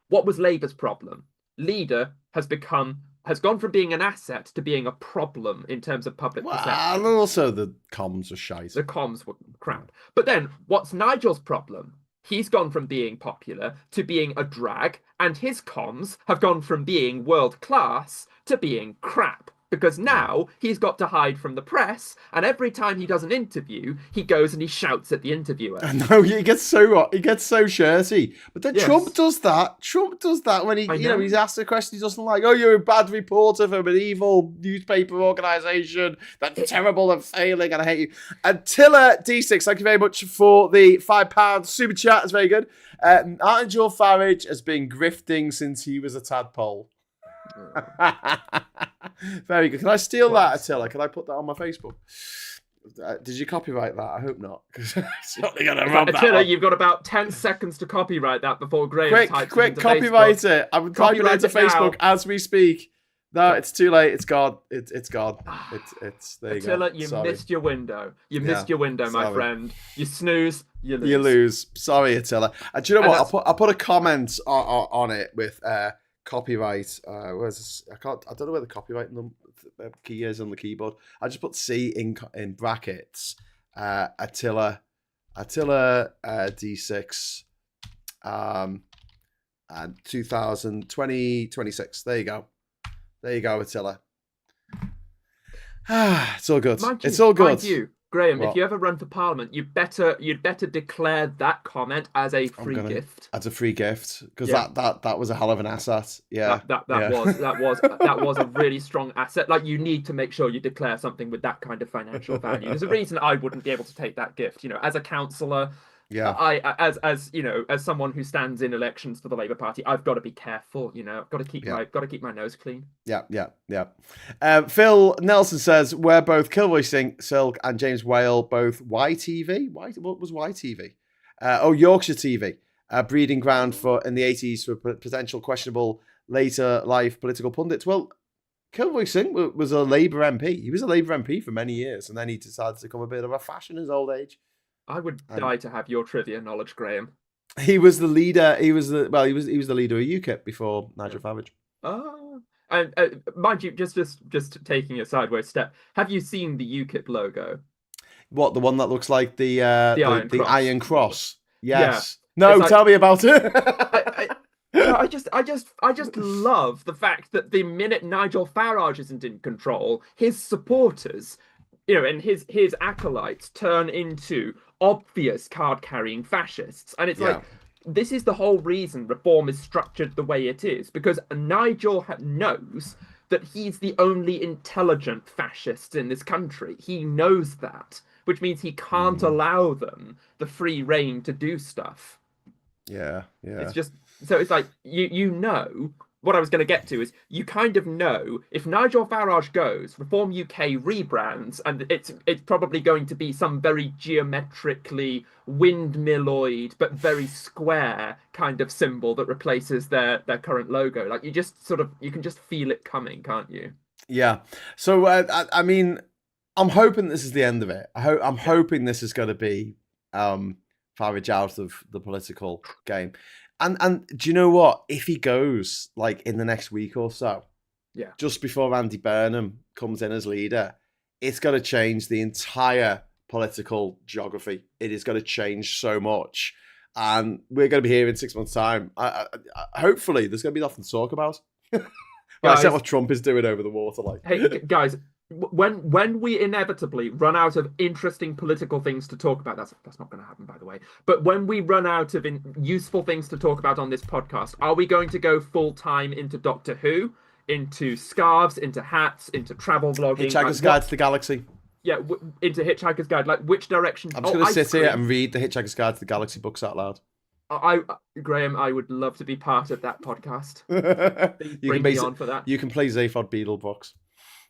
what was Labour's problem? Leader has gone from being an asset to being a problem in terms of public Well, perception. and also the comms are shite. The comms were crap. But then, what's Nigel's problem? He's gone from being popular to being a drag, and his comms have gone from being world class to being crap. Because now he's got to hide from the press, and every time he does an interview, he goes and he shouts at the interviewer. No, he gets so shirty. But then Yes. Trump does that. Trump does that when he's asked a question he doesn't like. Oh, you're a bad reporter from an evil newspaper organisation that's terrible and failing, and I hate you. Attila D6, thank you very much for the £5 super chat. It's very good. Nigel Farage has been grifting since he was a tadpole. Very good. Can I steal that, Attila? Can I put that on my Facebook? Did you copyright that? I hope not. Attila, you've got about 10 seconds to copyright that before Graham types quick, it into copyright Facebook. it. I'm typing it into Facebook as we speak. No, it's too late. It's gone. It's gone. It's there you Attila, go. you Sorry. missed your window. You missed your window, my friend. You snooze, you lose. You lose. Sorry, Attila. Do you know what? I'll put a comment on it with copyright. Where's this? I don't know where the copyright key is on the keyboard. I just put C in brackets. Attila D6 and 2026. There you go, Attila. It's all good. It's all good. Mind you, Graham, What? if you ever run for Parliament, you'd better declare that comment as a free gift. As a free gift, because that was a hell of an asset. Yeah, that was a really strong asset. Like, you need to make sure you declare something with that kind of financial value. There's a reason I wouldn't be able to take that gift. You know, as a councillor, as someone who stands in elections for the Labour Party, I've got to be careful. You know, I've got to keep my nose clean. Yeah. Phil Nelson says we're both Kilroy Silk and James Whale both YTV. What was YTV? Yorkshire TV, breeding ground in the 80s for potential questionable later life political pundits. Well, Kilroy Singh was a Labour MP. He was a Labour MP for many years, and then he decided to become a bit of a fashion in his old age. I would die to have your trivia knowledge, Graham. He was the leader. He was the leader of UKIP before Nigel Farage. Oh, and mind you, just taking a sideways step. Have you seen the UKIP logo? What, the one that looks like the Iron Cross? Yes. Yeah. No, tell me about it. I just love the fact that the minute Nigel Farage isn't in control, his supporters, and his acolytes turn into obvious card-carrying fascists. And it's like, this is the whole reason Reform is structured the way it is, because Nigel knows that he's the only intelligent fascist in this country. He knows that, which means he can't allow them the free rein to do stuff. Yeah. It's just, so it's like, what I was going to get to is, you kind of know if Nigel Farage goes, Reform UK rebrands, and it's probably going to be some very geometrically windmilloid but very square kind of symbol that replaces their current logo. Like, you can just feel it coming, can't you? Yeah. So I mean, I'm hoping this is the end of it. I'm hoping this is going to be Farage out of the political game. And do you know what? If he goes like in the next week or so, just before Andy Burnham comes in as leader, it's going to change the entire political geography. It is going to change so much, and we're going to be here in 6 months' time. Hopefully, there's going to be nothing to talk about. Except what Trump is doing over the water. Like, hey guys, when we inevitably run out of interesting political things to talk about, that's not going to happen, by the way. But when we run out of useful things to talk about on this podcast, are we going to go full time into Doctor Who, into scarves, into hats, into travel vlogging? Hitchhiker's Guide to the Galaxy. Yeah, into Hitchhiker's Guide. Like, which direction? I'm just going to sit here and read the Hitchhiker's Guide to the Galaxy books out loud. Graham, I would love to be part of that podcast. Bring me on for that. You can play Zaphod Beetlebox.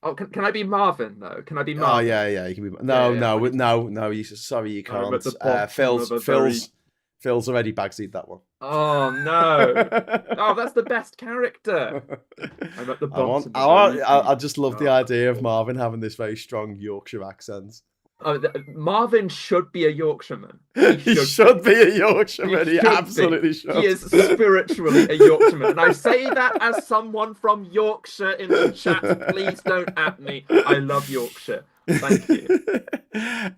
Oh, can I be Marvin though? Can I be Marvin? Oh yeah, you can be. No. Sorry, you can't. Phil's already bagsied that one. Oh no! Oh, that's the best character. I'm at the bottom. I just love the idea of Marvin having this very strong Yorkshire accent. Oh, Marvin should be a Yorkshireman. He should be a Yorkshireman. He absolutely should. He is spiritually a Yorkshireman. And I say that as someone from Yorkshire in the chat. Please don't at me. I love Yorkshire. Thank you.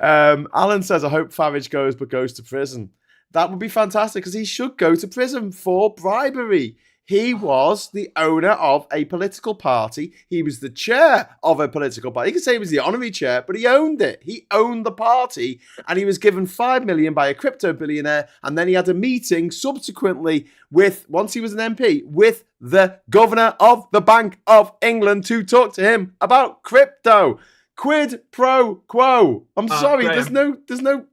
Alan says, I hope Farage goes, but goes to prison. That would be fantastic, because he should go to prison for bribery. He was the owner of a political party. He was the chair of a political party. You can say he was the honorary chair, but he owned it. He owned the party, and he was given $5 million by a crypto billionaire. And then he had a meeting subsequently once he was an MP, with the governor of the Bank of England to talk to him about crypto. Quid pro quo. I'm sorry, Graham. there's no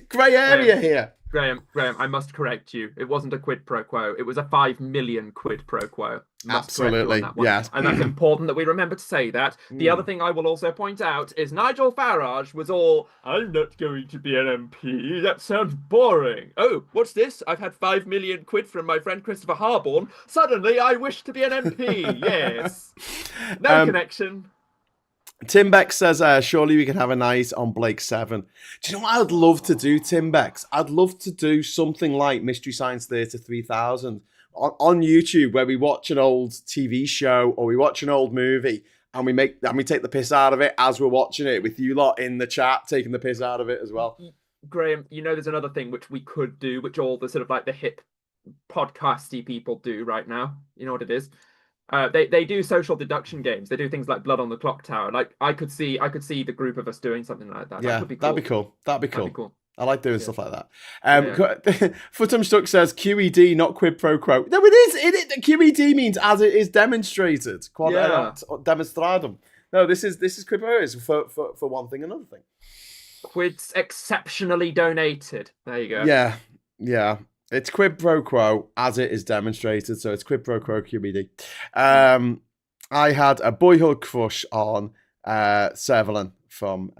grey area here. Graham, I must correct you. It wasn't a quid pro quo. It was a 5 million quid pro quo. Absolutely, yes. And that's important that we remember to say that. The other thing I will also point out is Nigel Farage was all, I'm not going to be an MP. That sounds boring. Oh, what's this? I've had 5 million quid from my friend Christopher Harborne. Suddenly I wish to be an MP. Yes. No connection. Tim Beck says, surely we can have a night on Blake 7. Do you know what I'd love to do, Tim Becks? I'd love to do something like Mystery Science Theatre 3000 on YouTube, where we watch an old TV show or we watch an old movie and we take the piss out of it as we're watching it, with you lot in the chat taking the piss out of it as well. Graham, there's another thing which we could do, which all the sort of like the hip podcasty people do right now. You know what it is? They do social deduction games. They do things like Blood on the Clock Tower. Like I could see the group of us doing something like that. Yeah, that'd be cool. That'd be cool. I like doing stuff like that. Futum Stuck says QED, not quid pro quo. No, it is. QED means as it is demonstrated. Quod erat demonstradum. No, this is quid pro quo for one thing, another thing. Quid's exceptionally donated. There you go. Yeah. It's quid pro quo as it is demonstrated, so it's quid pro quo QBD. I had a boyhood crush on Servalan from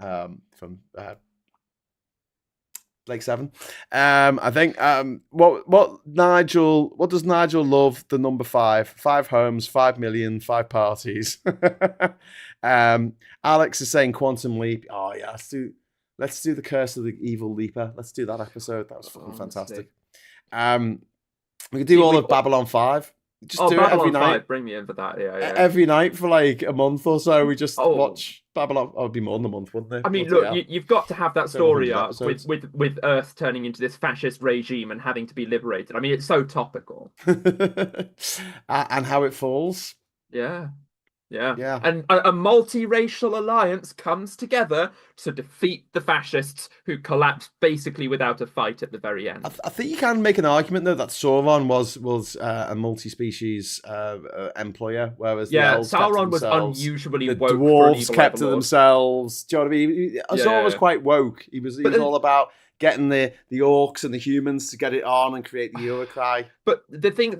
Blake 7. I think what does Nigel love? The number 5. 5 homes, 5 million, 5 parties. Alex is saying Quantum Leap. Oh yeah, let's do the Curse of the Evil Leaper. Let's do that episode. That was fucking fantastic. We could do all of Babylon 5. Just do Babylon it every 5. Night. Bring me in for that. Yeah. Every night for like a month or so. We just watch Babylon. Oh, it'd be more than a month, wouldn't it? I mean, look, you've got to have that story arc with Earth turning into this fascist regime and having to be liberated. I mean, it's so topical. And how it falls. Yeah. And a multiracial alliance comes together to defeat the fascists, who collapsed basically without a fight at the very end. I think you can make an argument though that Sauron was a multi-species employer, whereas the elves Sauron was unusually woke. The dwarves kept to themselves. Do you know what I mean? Sauron was quite woke. He was all about getting the orcs and the humans to get it on and create the Uruk-hai. But the thing,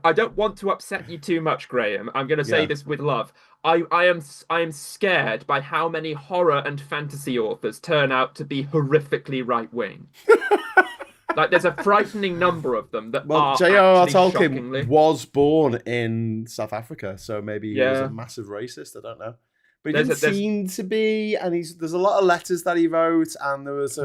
I don't want to upset you too much, Graham. I'm going to say this with love. I am scared by how many horror and fantasy authors turn out to be horrifically right wing. Like there's a frightening number of them that are J.R.R. Tolkien shockingly was born in South Africa, so maybe he was a massive racist. I don't know. But he didn't seem to be, and there's a lot of letters that he wrote, and there was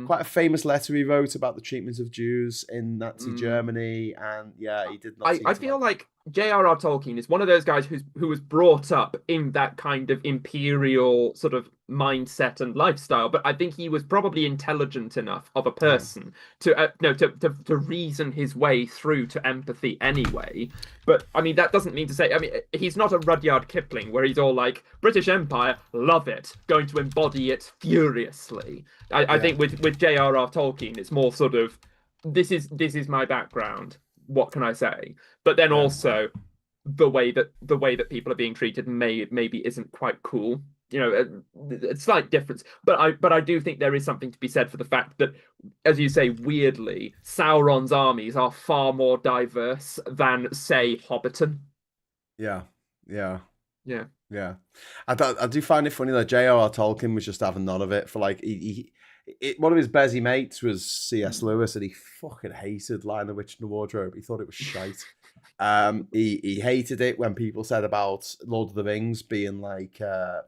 quite a famous letter he wrote about the treatment of Jews in Nazi Germany, and he did not. I feel like J.R.R. Tolkien is one of those guys who was brought up in that kind of imperial sort of mindset and lifestyle, but I think he was probably intelligent enough of a Yeah. person to no to reason his way through to empathy anyway. But I mean that doesn't mean to say, I mean, he's not a Rudyard Kipling where he's all like British Empire, love it, going to embody it furiously. I Yeah. think with J.R.R. Tolkien, it's more sort of this is my background. What can I say? But then Yeah. also the way that people are being treated maybe isn't quite cool. You know, a slight difference. But I do think there is something to be said for the fact that, as you say, weirdly, Sauron's armies are far more diverse than, say, Hobbiton. Yeah. Yeah. Yeah. Yeah. I do find it funny that J.R.R. Tolkien was just having none of it for like one of his busy mates was C.S. Lewis, and he fucking hated Lion the Witch and the Wardrobe. He thought it was shite. He hated it when people said about Lord of the Rings being like a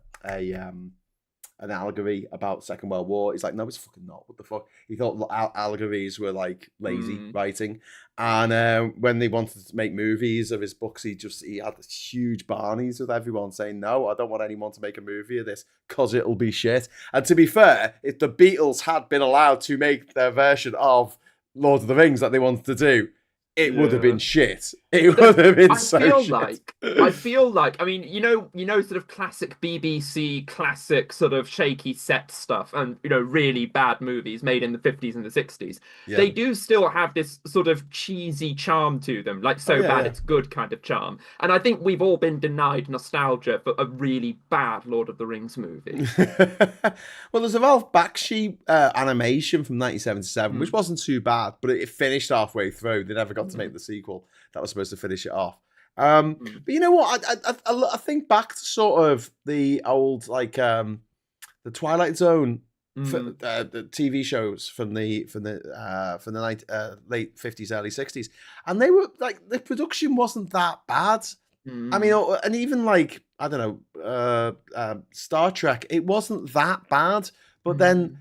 an allegory about Second World War. He's like, no, it's fucking not. What the fuck? He thought allegories were like lazy writing. And when they wanted to make movies of his books, he had this huge barneys with everyone saying, no, I don't want anyone to make a movie of this because it'll be shit. And to be fair, if the Beatles had been allowed to make their version of Lord of the Rings that they wanted to do, it would have been shit. It would have been so shit. I feel like, I mean, sort of classic BBC, classic sort of shaky set stuff, and really bad movies made in the 50s and the 60s. Yeah. They do still have this sort of cheesy charm to them, like it's good kind of charm. And I think we've all been denied nostalgia for a really bad Lord of the Rings movie. Well, there's a Ralph Bakshi animation from 1977, which wasn't too bad, but it finished halfway through. They never got to make the sequel that was supposed to finish it off. But you know what? I think back to sort of the old the Twilight Zone the TV shows from the late 50s, early 60s, and they were like the production wasn't that bad. I mean, and even like I don't know, Star Trek, it wasn't that bad. But then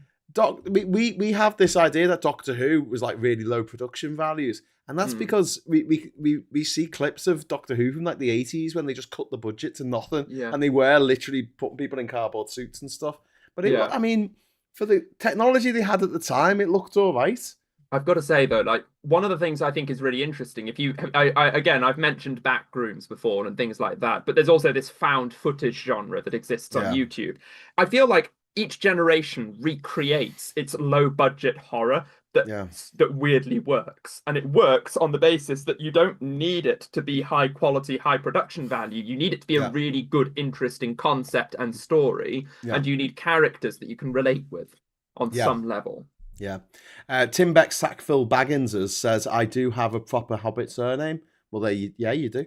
we have this idea that Doctor Who was like really low production values. And that's because we see clips of Doctor Who from like the 80s when they just cut the budget to nothing. Yeah. And they were literally putting people in cardboard suits and stuff. But I mean, for the technology they had at the time, it looked all right. I've got to say though, like one of the things I think is really interesting, again, I've mentioned backrooms before and things like that, but there's also this found footage genre that exists on YouTube. I feel like each generation recreates its low budget horror that weirdly works, and it works on the basis that you don't need it to be high quality, high production value. You need it to be a really good, interesting concept and story, and you need characters that you can relate with on some level. Tim Beck Sackville Baggins says, I do have a proper Hobbit surname. Well, you do.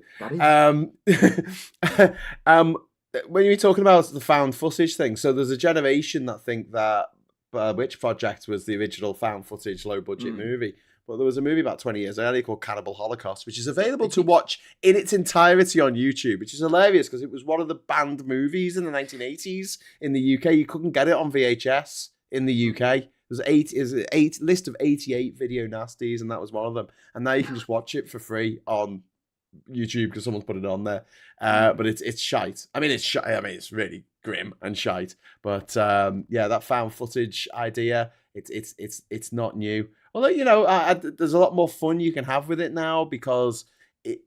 When you're talking about the found footage thing, so there's a generation that think that Witch Project was the original found footage low budget movie, but there was a movie about 20 years earlier called Cannibal Holocaust, which is available to watch in its entirety on YouTube, which is hilarious because it was one of the banned movies in the 1980s in the UK. You couldn't get it on VHS in the UK. There's eight list of 88 video nasties, and that was one of them. And now you can just watch it for free on YouTube because someone's put it on there. But it's shite. I mean, it's shite. I mean, it's really grim and shite. But that found footage idea, it's not new. Although there's a lot more fun you can have with it now because looking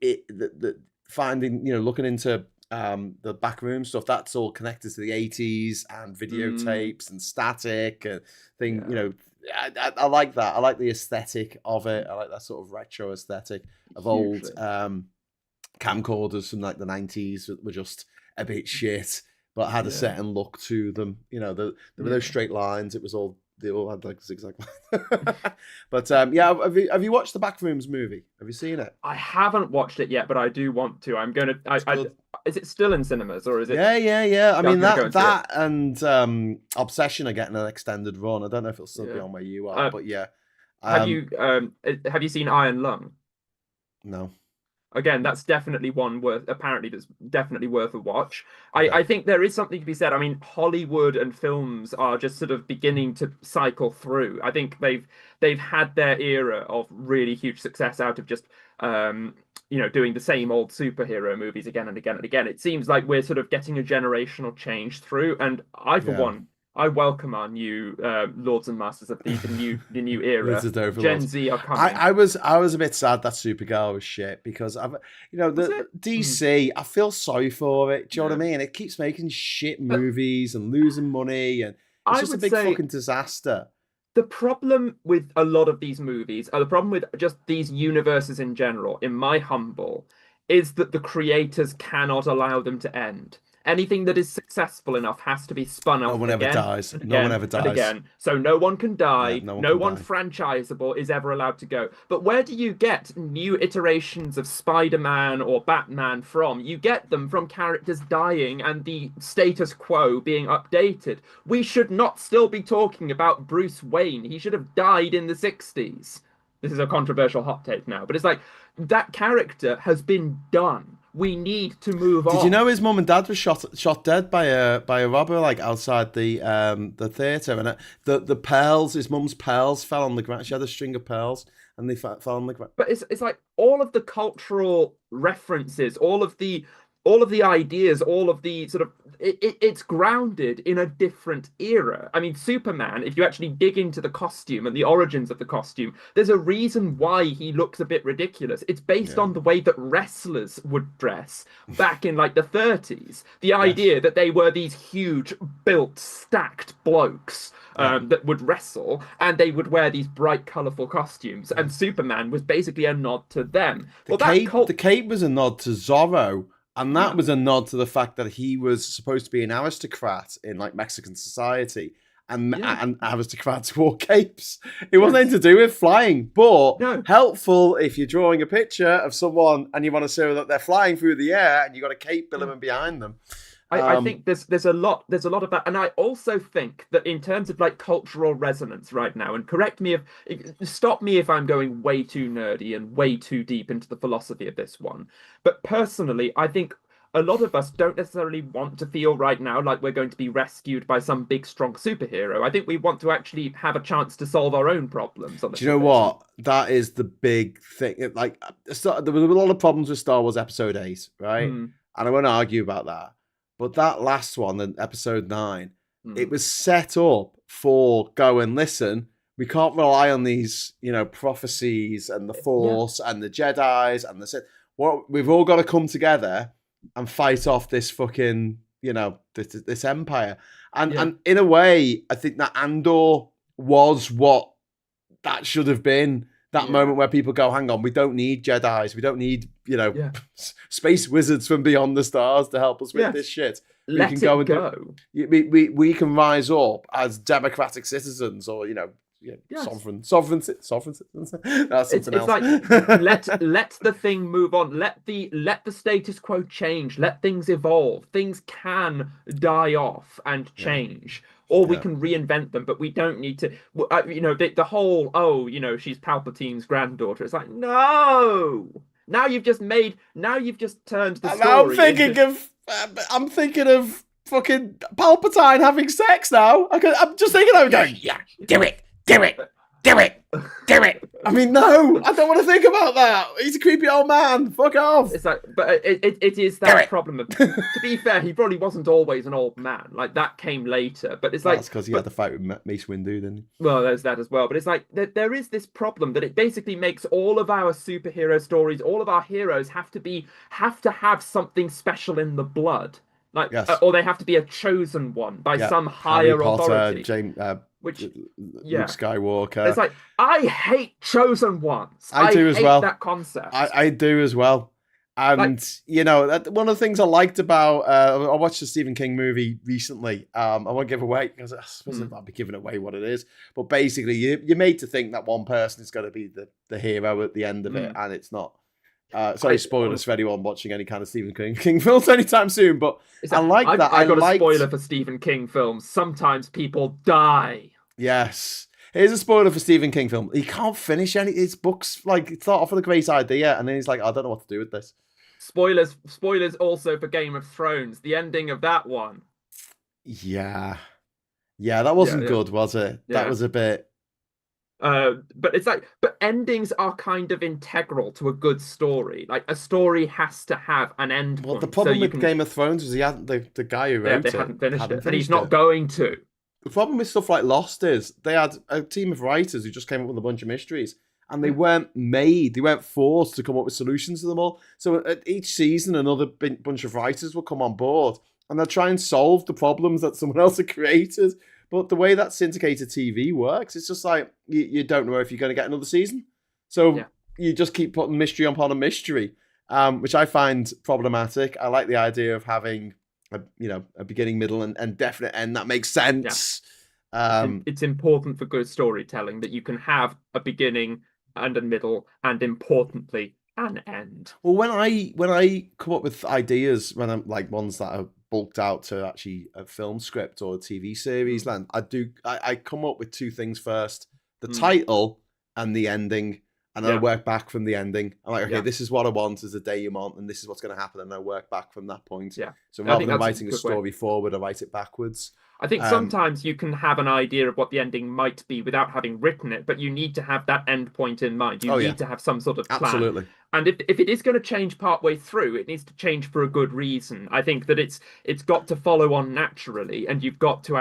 into the backroom stuff, that's all connected to the 80s and videotapes and static and thing. I like that. I like the aesthetic of it. I like that sort of retro aesthetic of old camcorders from like the 90s that were just a bit shit but had a certain look to them. There were no straight lines. They all had like zigzag lines. But have you watched the Backrooms movie? Have you seen it? I haven't watched it yet, but I do want to. I'm gonna. Is it still in cinemas or is it? Yeah. I mean that and Obsession are getting an extended run. I don't know if it'll still be on where you are, but yeah. Have you seen Iron Lung? No. Again, that's definitely that's definitely worth a watch. I think there is something to be said. I mean, Hollywood and films are just sort of beginning to cycle through. I think they've had their era of really huge success out of just doing the same old superhero movies again and again and again. It seems like we're sort of getting a generational change through, and I, for Yeah. one, I welcome our new lords and masters of the new era. Lizard Gen Overlords. Z are coming. I was a bit sad that Supergirl was shit because Was the it? DC, I feel sorry for it. Do you know what I Yeah. mean? It keeps making shit But movies and losing money, and it's I just a would big say fucking disaster. the problem with a lot of these movies, or the problem with just these universes in general, in my humble, is that the creators cannot allow them to end. Anything that is successful enough has to be spun No off one ever again dies. and No one again ever and dies. again. So no one can Yeah, die, no one no can one die. franchisable is ever allowed to go. But where do you get new iterations of Spider-Man or Batman from? You get them from characters dying and the status quo being updated. We should not still be talking about Bruce Wayne. He should have died in the 60s. This is a controversial hot take now, but it's like that character has been done. We need to move Did you on. know his mum and dad was shot dead by a robber like outside the theater, and the pearls, his mum's pearls fell on the ground. She had a string of pearls, and they fell on the ground. But it's like all of the cultural references, all of the ideas, all of the sort of it's grounded in a different era. I mean, Superman, if you actually dig into the costume and the origins of the costume, there's a reason why he looks a bit ridiculous. It's based Yeah. on the way that wrestlers would dress back in like the 30s. The Yes. idea that they were these huge, built, stacked blokes Yeah. that would wrestle, and they would wear these bright, colorful costumes. And Superman was basically a nod to them. Well, that The cape was a nod to Zorro, and that Yeah. was a nod to the fact that he was supposed to be an aristocrat in like Mexican society, and Yeah. and aristocrats wore capes. It wasn't anything to do with flying, but No. helpful if you're drawing a picture of someone and you want to show that they're flying through the air, and you got a cape billowing behind them. I think there's a lot of that, and I also think that in terms of like cultural resonance right now, and correct me stop me if I'm going way too nerdy and way too deep into the philosophy of this one, but personally, I think a lot of us don't necessarily want to feel right now like we're going to be rescued by some big strong superhero. I think we want to actually have a chance to solve our own problems. Do you know what? That is the big thing. Like, there was a lot of problems with Star Wars Episode 8, right? Mm, And I won't argue about that. But that last one, in Episode 9, it mm. was set up for go and listen. We can't rely on these, prophecies and the Yeah. Force and the Jedi's and the Sith. We've all got to come together and fight off this fucking, this empire. And Yeah. and in a way, I think that Andor was what that should have been. That Yeah. moment where people go, hang on, we don't need Jedi's. We don't need, Yeah. space wizards from beyond the stars to help us with Yes. this shit. We Let can it go and go. we can rise up as democratic citizens, or Yes. sovereign citizens. That's It's something it's else. like let the thing move on. Let the status quo change. Let things evolve. Things can die off and change, or we Yeah. can reinvent them. But we don't need to. The whole she's Palpatine's granddaughter. It's like no. Now you've just turned the And now story into. I'm thinking of fucking Palpatine having sex now. I'm just thinking, I'm going, yeah, do it, do it, do it, do it. I mean, no, I don't want to think about that. He's a creepy old man. Fuck off. It's like, but it is that problem of. To be fair, he probably wasn't always an old man. Like that came later, but it's like That's because he had to fight with Mace Windu, didn't he? well, there's that as well. But it's like there is this problem that it basically makes all of our superhero stories, all of our heroes have to have something special in the blood, like Yes. or they have to be a chosen one by Yeah. some Harry higher Potter, authority. James, Which, Luke Skywalker. it's like I hate chosen ones. I do as hate well. that concept. I do as well. And, one of the things I liked about, I watched the Stephen King movie recently. I won't give away, because I suppose I'll be giving away what it is. But basically, you're made to think that one person is going to be the hero at the end of it, and it's not. Sorry, spoilers for anyone watching any kind of Stephen King films anytime soon. But I like that. I got a spoiler for Stephen King films. Sometimes people die. Yes. Here's a spoiler for Stephen King film. He can't finish any his books. Like, it started off with a great idea, and then he's like, I don't know what to do with this. Spoilers also for Game of Thrones. The ending of that one. Yeah. Yeah, that wasn't good, was it? Yeah. That was a bit... But it's like, but endings are kind of integral to a good story. Like a story has to have an end Well, the point, so problem you with can. Game of Thrones was he hadn't the guy who They wrote it hadn't finished hadn't it, and he's finished not it. going to. The problem with stuff like Lost is they had a team of writers who just came up with a bunch of mysteries, and they Yeah, weren't made, they weren't forced to come up with solutions to them all. So at each season, another bunch of writers will come on board, and they'll try and solve the problems that someone else had created. But the way that syndicated TV works, it's just like you don't know if you're going to get another season. So yeah. you just keep putting mystery upon a mystery, which I find problematic. I like the idea of having a beginning, middle, and definite end that makes Yeah. sense. It's important for good storytelling that you can have a beginning and a middle, and importantly, an end. Well, when I come up with ideas, when I'm like ones that are bulked out to actually a film script or a TV series, Mm, then I come up with two things first: the mm. title and the ending, and then I Yeah, work back from the ending. I'm like, okay, yeah, this is what I want as a denouement, and this is what's going to happen, and I work back from that point. yeah. So I rather think than that's a writing a good way. story forward, I write it backwards. I think Um, sometimes you can have an idea of what the ending might be without having written it, but you need to have that end point in mind. You oh yeah, need to have some sort of plan. absolutely. And if it is going to change partway through, it needs to change for a good reason. I think that it's got to follow on naturally, and you've got to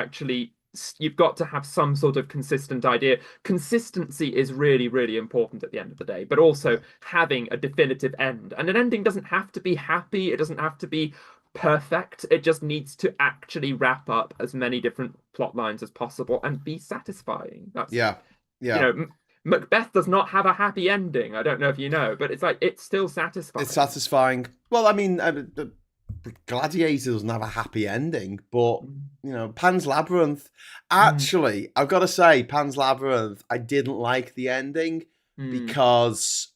have some sort of consistent idea. Consistency is really, really important at the end of the day, but also having a definitive end. And an ending doesn't have to be happy, it doesn't have to be perfect. It just needs to actually wrap up as many different plot lines as possible and be satisfying. That's, Yeah, you yeah. know, Macbeth does not have a happy ending. I don't know if you know, but it's like it's still It's satisfying. satisfying. Well, I mean, Gladiator doesn't have a happy ending, but Mm. Pan's Labyrinth. Mm. Actually, I've got to say, Pan's Labyrinth. I didn't like the ending Mm. because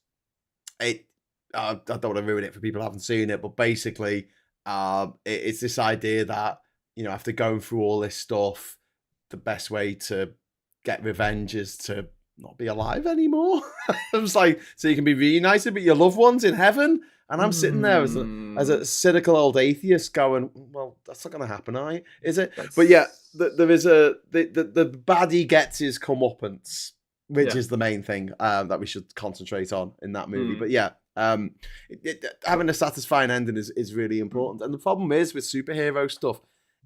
it. I don't want to ruin it for people who haven't seen it, but basically, it's this idea that after going through all this stuff, the best way to get revenge is to not be alive anymore. I was like, so you can be reunited with your loved ones in heaven. And I'm sitting there as a Mm. cynical old atheist going, well, that's not going to happen, is it? But yeah, That's there is the baddie gets his comeuppance, which yeah. is the main thing that we should concentrate on in that movie. Mm. But yeah, having a satisfying ending is really Mm. important. And the problem is with superhero stuff,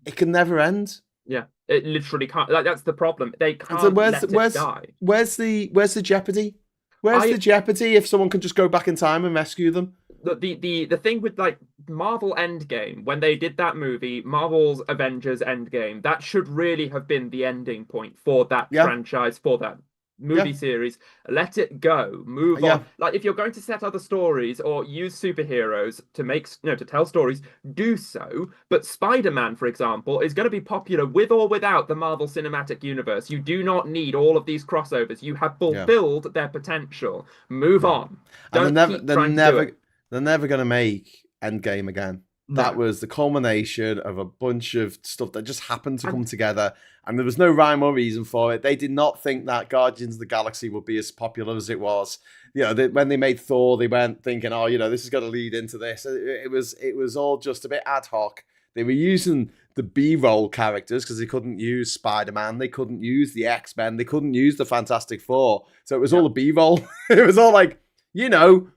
it can never end. Yeah. It literally can't. Like that's the problem. They And so can't let it die. where's the jeopardy? Where's the I jeopardy if someone could just go back in time and rescue them? the thing with like Marvel Endgame, when they did that movie, Marvel's Avengers Endgame, that should really have been the ending point for that Yeah, franchise, for that yeah, movie series. Let it go, move yeah, on. Like if you're going to set other stories or use superheroes to make, to tell stories, do so. But Spider-Man, for example, is going to be popular with or without the Marvel Cinematic Universe. You do not need all of these crossovers. You have yeah, fulfilled their potential. Move yeah. on. And Don't keep trying to do it. they're never gonna make Endgame again. That No. was the culmination of a bunch of stuff that just happened to come And together, and there was no rhyme or reason for it. They did not think that Guardians of the Galaxy would be as popular as it was. When they made Thor, they weren't thinking, "Oh, this is going to lead into this." It was all just a bit ad hoc. They were using the B-roll characters because they couldn't use Spider-Man, they couldn't use the X-Men, they couldn't use the Fantastic Four, so it was all yeah. the B-roll. It was all like,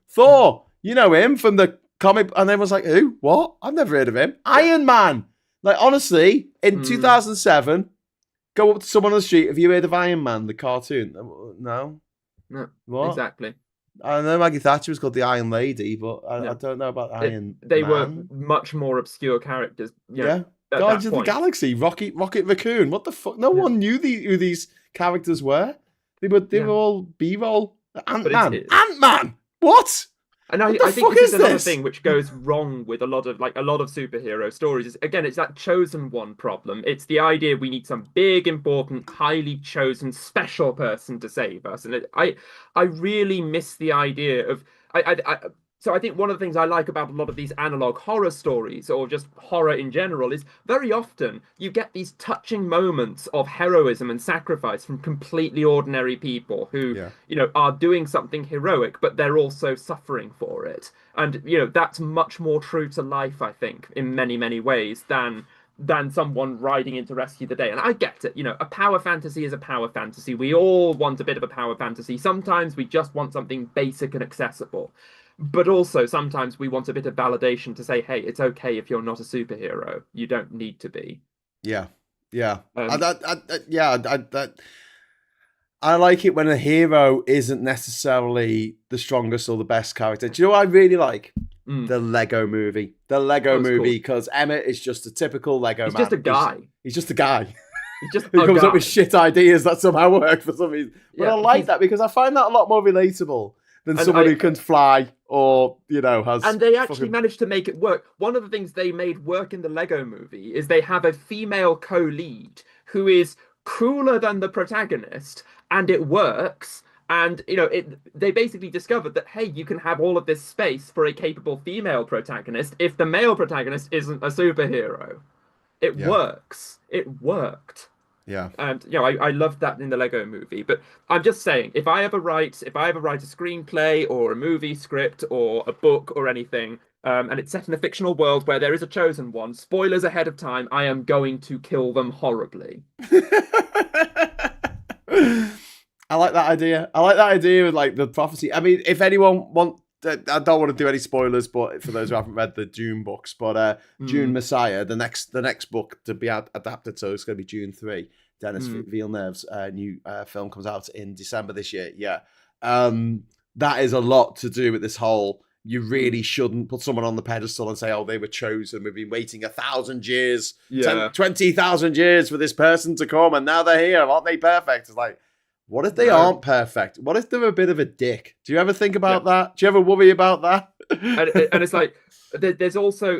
Thor, him from the comic, and everyone's like, who? What? I've never heard of him. Yeah. Iron Man. Like, honestly, in Mm, 2007, go up to someone on the street. Have you heard of Iron Man, the cartoon? No. no, What? exactly. I know Maggie Thatcher was called the Iron Lady, but I Yeah. don't know about It, Iron they were Man. much more obscure characters, Yeah. at Guardians that of the point. Galaxy, Rocket Raccoon. What the fuck? No Yeah. one knew who these characters were. They were Yeah. all B-roll. Ant But Man. Ant Man. What? and What the I think fuck this is is another this? thing which goes wrong with a lot of superhero stories is again it's that chosen one problem. It's the idea we need some big, important, highly chosen, special person to save us. And I really miss the idea of so I think one of the things I like about a lot of these analog horror stories or just horror in general is very often you get these touching moments of heroism and sacrifice from completely ordinary people who Yeah. are doing something heroic, but they're also suffering for it. And, that's much more true to life, I think, in many, many ways than than someone riding in to rescue the day. And I get it, a power fantasy is a power fantasy. We all want a bit of a power fantasy. Sometimes we just want something basic and accessible. But also sometimes we want a bit of validation to say, hey, it's okay if you're not a superhero. You don't need to be. Yeah, yeah. Um, I like it when a hero isn't necessarily the strongest or the best character. Do you know what I really like? The Lego movie. The Lego movie, because Emmett is just a typical Lego He's man. just a guy. He's just a guy. He's just Who a comes guy. up with shit ideas that somehow work for some reason. But Yeah, I like that because I find that a lot more relatable than someone who can fly or, has... And they actually managed to make it work. One of the things they made work in the Lego movie is they have a female co-lead who is cooler than the protagonist, and it works. And they basically discovered that, hey, you can have all of this space for a capable female protagonist if the male protagonist isn't a superhero. It works. It worked. Yeah. And I loved that in the Lego movie. But I'm just saying, if I ever write a screenplay or a movie script or a book or anything, and it's set in a fictional world where there is a chosen one, spoilers ahead of time, I am going to kill them horribly. I like that idea. I like that idea with like the prophecy. I mean, if anyone wants, I don't want to do any spoilers, but for those who haven't read the Dune books, but Dune Messiah, the next book to be adapted, so it's going to be Dune 3. Denis Villeneuve's new film comes out in December this year. Yeah, that is a lot to do with this whole. You really shouldn't put someone on the pedestal and say, "Oh, they were chosen. We've been waiting 1,000 years, 20,000 years for this person to come, and now they're here. Aren't they perfect?" It's like. What if they aren't perfect? What if they're a bit of a dick? Do you ever think about that? Do you ever worry about that? and it's like there's also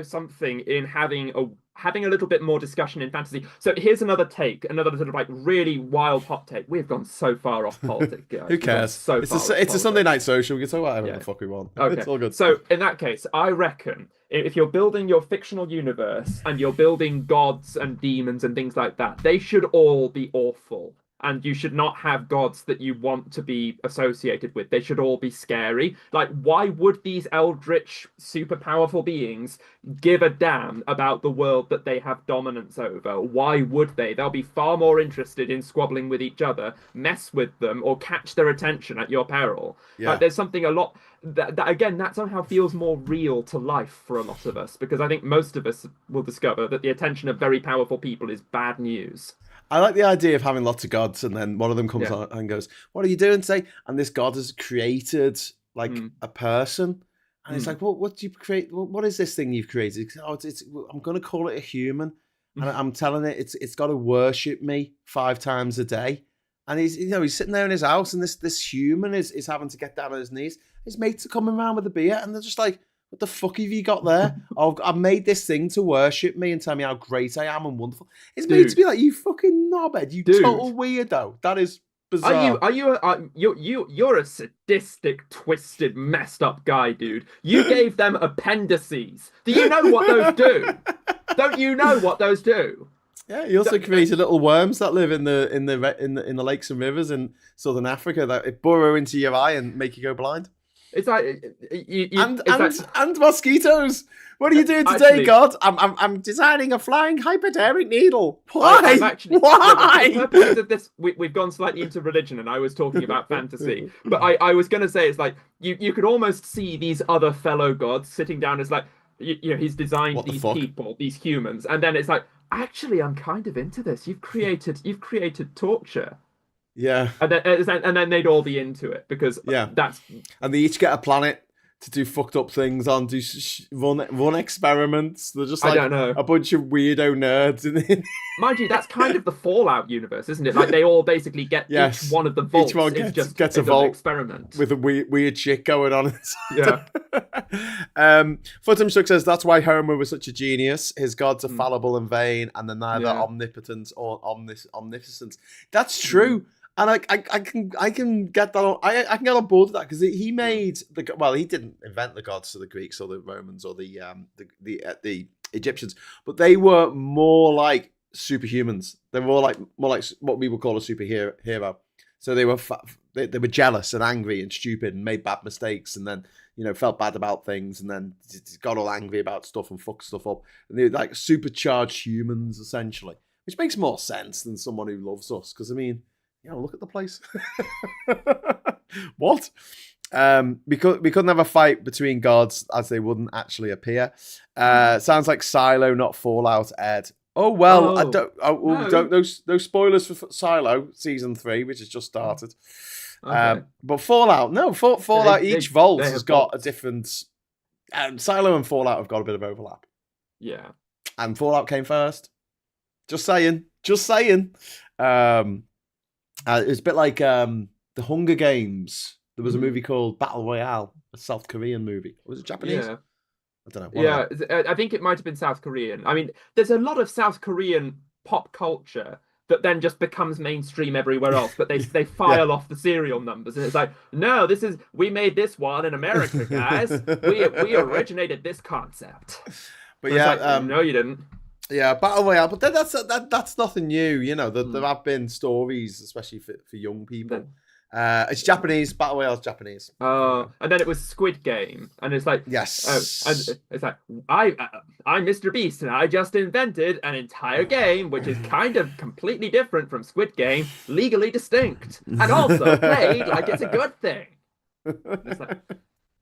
something in having a little bit more discussion in fantasy. So here's another sort of like really wild hot take. We've gone so far off politics, guys. Who cares? It's a Sunday night social. We can talk about whatever the fuck we want. Okay. It's all good. So in that case, I reckon if you're building your fictional universe and you're building gods and demons and things like that, they should all be awful. And you should not have gods that you want to be associated with. They should all be scary. Like, why would these eldritch, super powerful beings give a damn about the world that they have dominance over? Why would they? They'll be far more interested in squabbling with each other, mess with them, or catch their attention at your peril. Yeah. Like, there's something a lot that again, that somehow feels more real to life for a lot of us, because I think most of us will discover that the attention of very powerful people is bad news. I like the idea of having lots of gods, and then one of them comes on and goes, "What are you doing today?" And this god has created like a person, and it's like, "What do you create? What is this thing you've created?" I'm going to call it a human, and I'm telling it it's got to worship me 5 times a day. And he's sitting there in his house, and this human is having to get down on his knees. His mates are coming around with a beer, and they're just like, "What the fuck have you got there?" "Oh, I've made this thing to worship me and tell me how great I am and wonderful." It's made to be like, "You fucking knobhead, you total weirdo." That is bizarre. You're a sadistic, twisted, messed up guy, dude. You gave them appendices. Do you know what those do? Don't you know what those do? Yeah, he also created little worms that live in the lakes and rivers in southern Africa that burrow into your eye and make you go blind. It's like and mosquitoes. What are you doing today, God? I'm designing a flying hypodermic needle. Why? Why? For the purposes of this, we've gone slightly into religion, and I was talking about fantasy. But I was going to say, it's like you could almost see these other fellow gods sitting down as like, he's designed these people, these humans, and then it's like, actually, I'm kind of into this. You've created torture. Yeah, and then they'd all be into it because that's. And they each get a planet to do fucked up things on, run experiments. They're just like, I don't know, a bunch of weirdo nerds. Mind you, that's kind of the Fallout universe, isn't it? Like they all basically get each one of the vaults. Each one gets a vault experiment with a weird shit going on inside. Yeah. Footham Struck says that's why Homer was such a genius. His gods are fallible and vain, and they're neither omnipotent or omniscient. That's true. And I can get that. I can get on board with that because he made he didn't invent the gods, so the Greeks or the Romans or the Egyptians, but they were more like superhumans. They were more like what we would call a superhero. So they were they were jealous and angry and stupid and made bad mistakes, and then felt bad about things, and then got all angry about stuff and fucked stuff up. And they're like supercharged humans essentially, which makes more sense than someone who loves us. Because I mean, look at the place. What? We couldn't have a fight between gods as they wouldn't actually appear. Sounds like Silo, not Fallout, Ed. Oh well, I don't. No spoilers for Silo season 3, which has just started. Okay. But Fallout, no, Fallout. Each vault has got a different. Silo and Fallout have got a bit of overlap. Yeah, and Fallout came first. Just saying. It was a bit like the Hunger Games. There was a movie called Battle Royale, a South Korean movie. Was it Japanese? Yeah. I don't know. Yeah, I think it might have been South Korean. I mean, there's a lot of South Korean pop culture that then just becomes mainstream everywhere else, but they file off the serial numbers, and it's like, no, we made this one in America, guys. we originated this concept. But like, no, you didn't. Yeah, Battle Royale, but that's nothing new. There have been stories, especially for young people. It's Japanese. Battle Royale's Japanese. And then it was Squid Game, and it's like, yes, and it's like, I'm Mr. Beast, and I just invented an entire game which is kind of completely different from Squid Game, legally distinct, and also played like it's a good thing. It's like,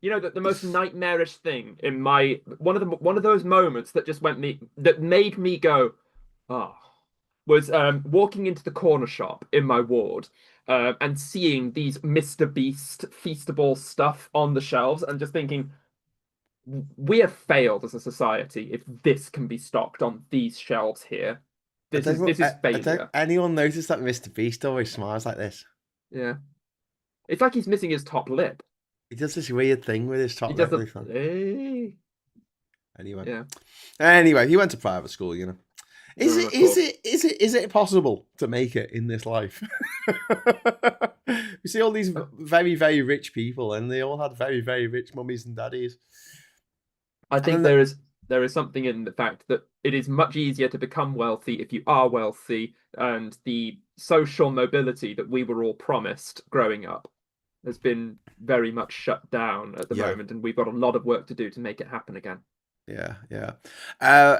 the most nightmarish thing in one of those moments that made me go, oh, was walking into the corner shop in my ward. And seeing these Mr. Beast feastable stuff on the shelves and just thinking, we have failed as a society if this can be stocked on these shelves here. This is failure. Anyone notice that Mr. Beast always smiles like this? Yeah. It's like he's missing his top lip. He does this weird thing with his top lip. Hey. Anyway, he went to private school, Is it possible to make it in this life? You see all these very, very rich people, and they all had very, very rich mummies and daddies. I think there is something in the fact that it is much easier to become wealthy if you are wealthy, and the social mobility that we were all promised growing up has been very much shut down at the moment, and we've got a lot of work to do to make it happen again. Yeah.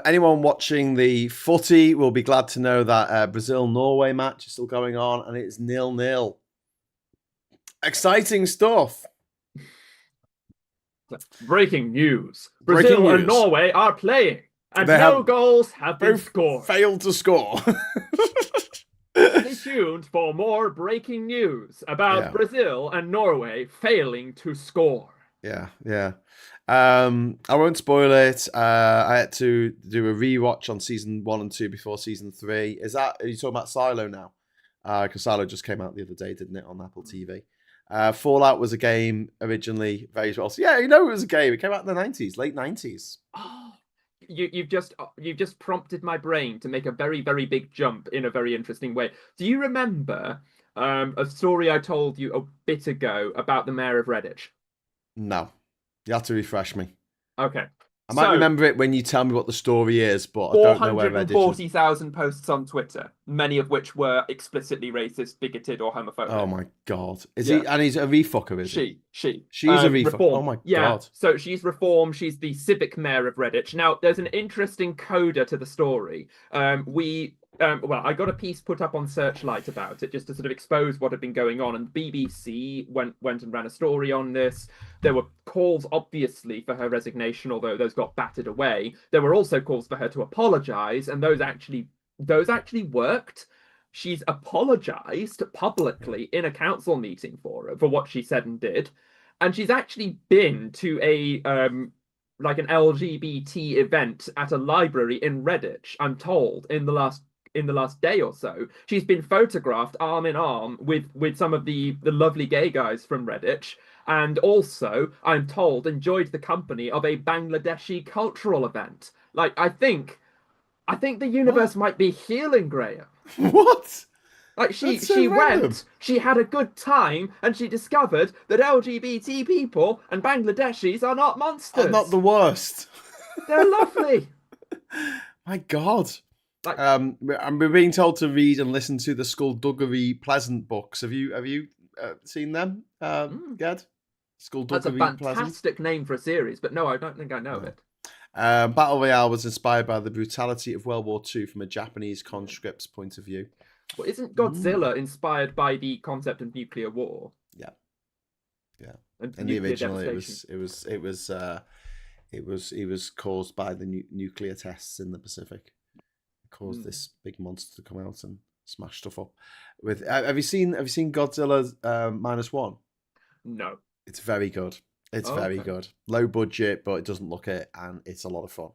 Anyone watching the footy will be glad to know that Brazil-Norway match is still going on, and it's 0-0. Exciting stuff. Breaking news. Brazil and Norway are playing, and no goals have been scored. Failed to score. Stay tuned for more breaking news about Brazil and Norway failing to score. Yeah. I won't spoil it. I had to do a rewatch on season 1 and 2 before season 3. Are you talking about Silo now? Because Silo just came out the other day, didn't it, on Apple TV? Fallout was a game originally, very well. So it was a game. It came out in the 90s, late 90s. Oh, you've just prompted my brain to make a very, very big jump in a very interesting way. Do you remember a story I told you a bit ago about the mayor of Redditch? No. You have to refresh me. Okay. I might remember it when you tell me what the story is, but I don't know where Redditch is. 440,000 posts on Twitter, many of which were explicitly racist, bigoted, or homophobic. Oh my god. Is he? And he's a refucker, is he? She's a refucker. Reformed. Oh my god. So she's reformed. She's the civic mayor of Redditch. Now, there's an interesting coda to the story. I got a piece put up on Searchlight about it just to sort of expose what had been going on, and BBC went and ran a story on this. There were calls, obviously, for her resignation, although those got battered away. There were also calls for her to apologise, and those actually worked. She's apologised publicly in a council meeting for what she said and did, and she's actually been to an LGBT event at a library in Redditch, I'm told, in the last day or so. She's been photographed arm in arm with some of the lovely gay guys from Redditch, and also, I'm told, enjoyed the company of a Bangladeshi cultural event. Like, I think the universe might be healing, Graham. What? Like, she went, she had a good time, and she discovered that LGBT people and Bangladeshis are not monsters. Are not the worst. They're lovely. My God. Like, we're being told to read and listen to the Skullduggery Pleasant books. Have you seen them, Ged? that's a Skullduggery Pleasant. fantastic name for a series, but no, I don't think I know it. Battle Royale was inspired by the brutality of World War II from a Japanese conscript's point of view. Well, isn't Godzilla inspired by the concept of nuclear war? Yeah. And In the original, it was caused by the nuclear tests in the Pacific. It caused this big monster to come out and smash stuff up. With have you seen Godzilla -1? No. It's very good. It's very good. Low budget, but it doesn't look it, and it's a lot of fun.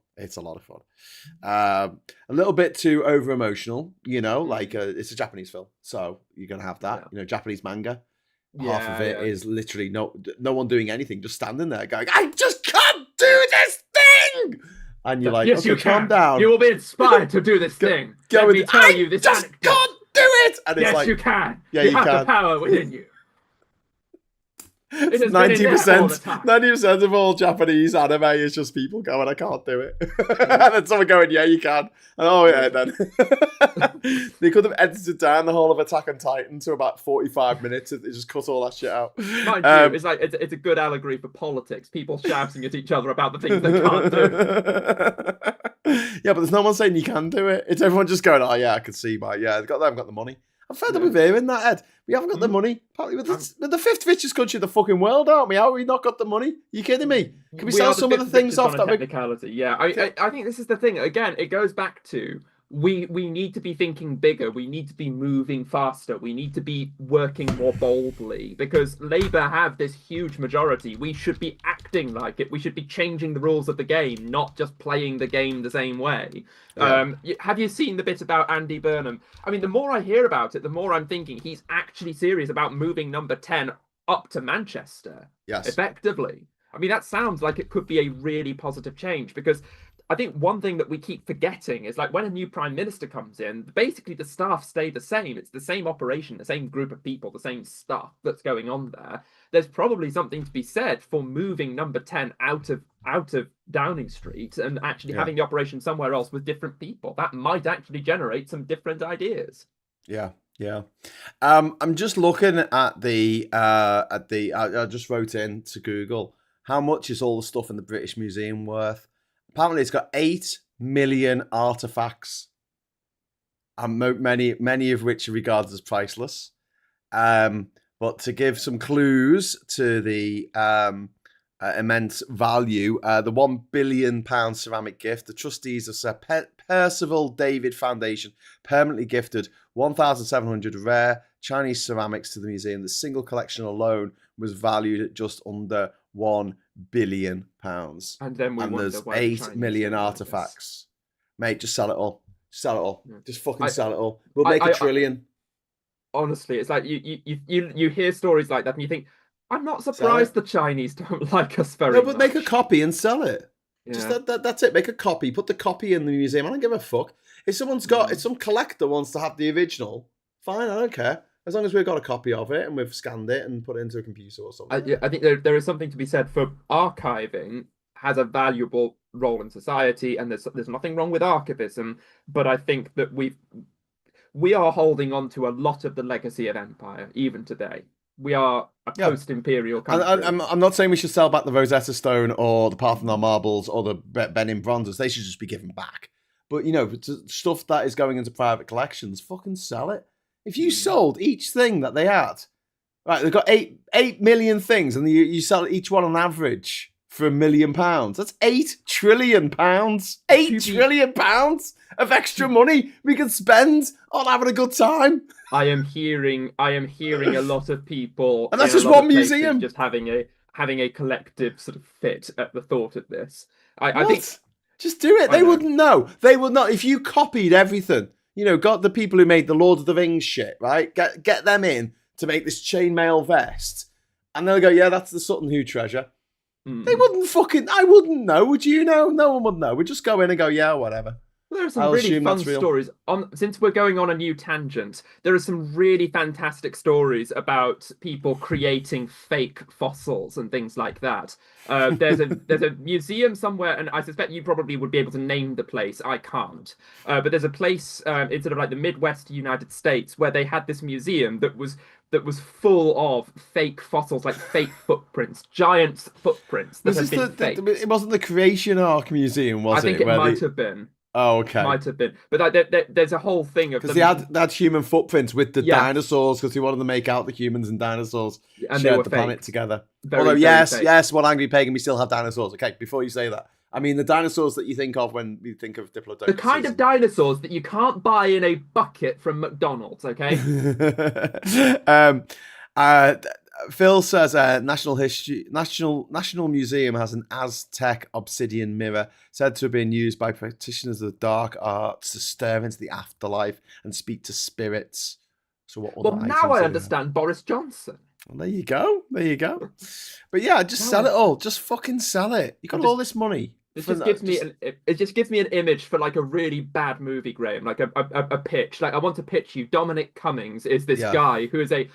A little bit too over emotional, like it's a Japanese film, so you're gonna have that. Japanese manga. Half of it is literally no one doing anything, just standing there going, "I just can't do this thing," and you're like, "Yes, okay, you calm down. You will be inspired to do this thing. Let me tell you this just anecdote. Can't do it." And it's yes, you can. Yeah, you can. have the power within you. 90% of all Japanese anime is just people going, "I can't do it," and then someone going, "Yeah, you can." And then they could have edited down the whole of Attack on Titan to about 45 minutes. They just cut all that shit out. Mind you, it's like it's a good allegory for politics. People shouting at each other about the things they can't do. Yeah, but there's no one saying you can do it. It's everyone just going, "Oh yeah, I can see my they haven't got the money." I'm fed up with hearing that, Ed. We haven't got the money. Partly we're the fifth richest country in the fucking world, aren't we? How have we not got the money? Are you kidding me? Can we sell some of the things off that technicality? Yeah, I think this is the thing. Again, it goes back to we need to be thinking bigger. We need to be moving faster. We need to be working more boldly because Labour have this huge majority. We should be acting like it. We should be changing the rules of the game, not just playing the game the same way. Yeah. Have you seen the bit about Andy Burnham? I mean, the more I hear about it, the more I'm thinking he's actually serious about moving number 10 up to Manchester. Yes. Effectively. I mean, that sounds like it could be a really positive change because I think one thing that we keep forgetting is like when a new prime minister comes in, basically the staff stay the same. It's the same operation, the same group of people, the same stuff that's going on there. There's probably something to be said for moving number 10 out of Downing Street and actually having the operation somewhere else with different people. That might actually generate some different ideas. Yeah. I'm just looking at I just wrote in to Google, how much is all the stuff in the British Museum worth? Apparently, it's got 8 million artifacts, and many of which are regarded as priceless. But to give some clues to the immense value, the £1 billion ceramic gift, the trustees of Sir Percival David Foundation permanently gifted 1,700 rare Chinese ceramics to the museum. The single collection alone was valued at just under £1 billion. And then there's 8 million artifacts. Mate, just sell it all. Yeah. Just fucking sell it all. We'll make a trillion. Honestly, it's like you hear stories like that and you think, I'm not surprised the Chinese don't like us very much. No, but make a copy and sell it. Yeah. Just that's it. Make a copy. Put the copy in the museum. I don't give a fuck. If some collector wants to have the original, fine, I don't care. As long as we've got a copy of it and we've scanned it and put it into a computer or something. I think there is something to be said for archiving has a valuable role in society, and there's nothing wrong with archivism, but I think that we are holding on to a lot of the legacy of empire even today. We are a post-imperial country. I'm not saying we should sell back the Rosetta Stone or the Parthenon marbles or the Benin bronzes. They should just be given back. But stuff that is going into private collections, fucking sell it. If you sold each thing that they had, right, they've got 8 million things, and you sell each one on average for £1 million. That's £8 trillion. £8 trillion of extra money we could spend on having a good time. I am hearing a lot of people, and that's just one museum, just having a collective sort of fit at the thought of this. I think just do it. They wouldn't know. They would not if you copied everything. Got the people who made the Lord of the Rings shit, right? Get them in to make this chainmail vest. And they'll go, yeah, that's the Sutton Hoo treasure. They wouldn't I wouldn't know. Would you know? No one would know. We'd just go in and go, yeah, whatever. Well, there are some I'll really assume fun that's real. stories on since we're going on a new tangent. There are some really fantastic stories about people creating fake fossils and things like that. There's a museum somewhere, and I suspect you probably would be able to name the place. I can't. But there's a place in sort of like the Midwest United States where they had this museum that was full of fake fossils, like fake footprints, giant footprints that Was had this been faked. it wasn't the Creation Ark Museum, I was think it? it Where might the have been. Oh, okay. Might have been, but like, there's a whole thing of Because them. they had human footprints with the Yeah, dinosaurs because they wanted to make out the humans and dinosaurs and they shared were the planet faked, together. Although, very, very yes, faked. yes, one angry pagan, we still have dinosaurs. Okay, before you say that, I mean the dinosaurs that you think of when you think of The kind Diplodocus. of dinosaurs that you can't buy in a bucket from McDonald's. Okay. um, uh, Phil says National Museum has an Aztec obsidian mirror said to have been used by practitioners of the dark arts to stare into the afterlife and speak to spirits. So what Well, other now items I do we have? understand Boris Johnson. Well, there you go. There you go. But yeah, just Now sell I, it all. Just fucking sell it. You I got just all this money. This For just gives me just an image for like a really bad movie, Graham, like a pitch. Like I want to pitch you. Dominic Cummings is this yeah. guy who is a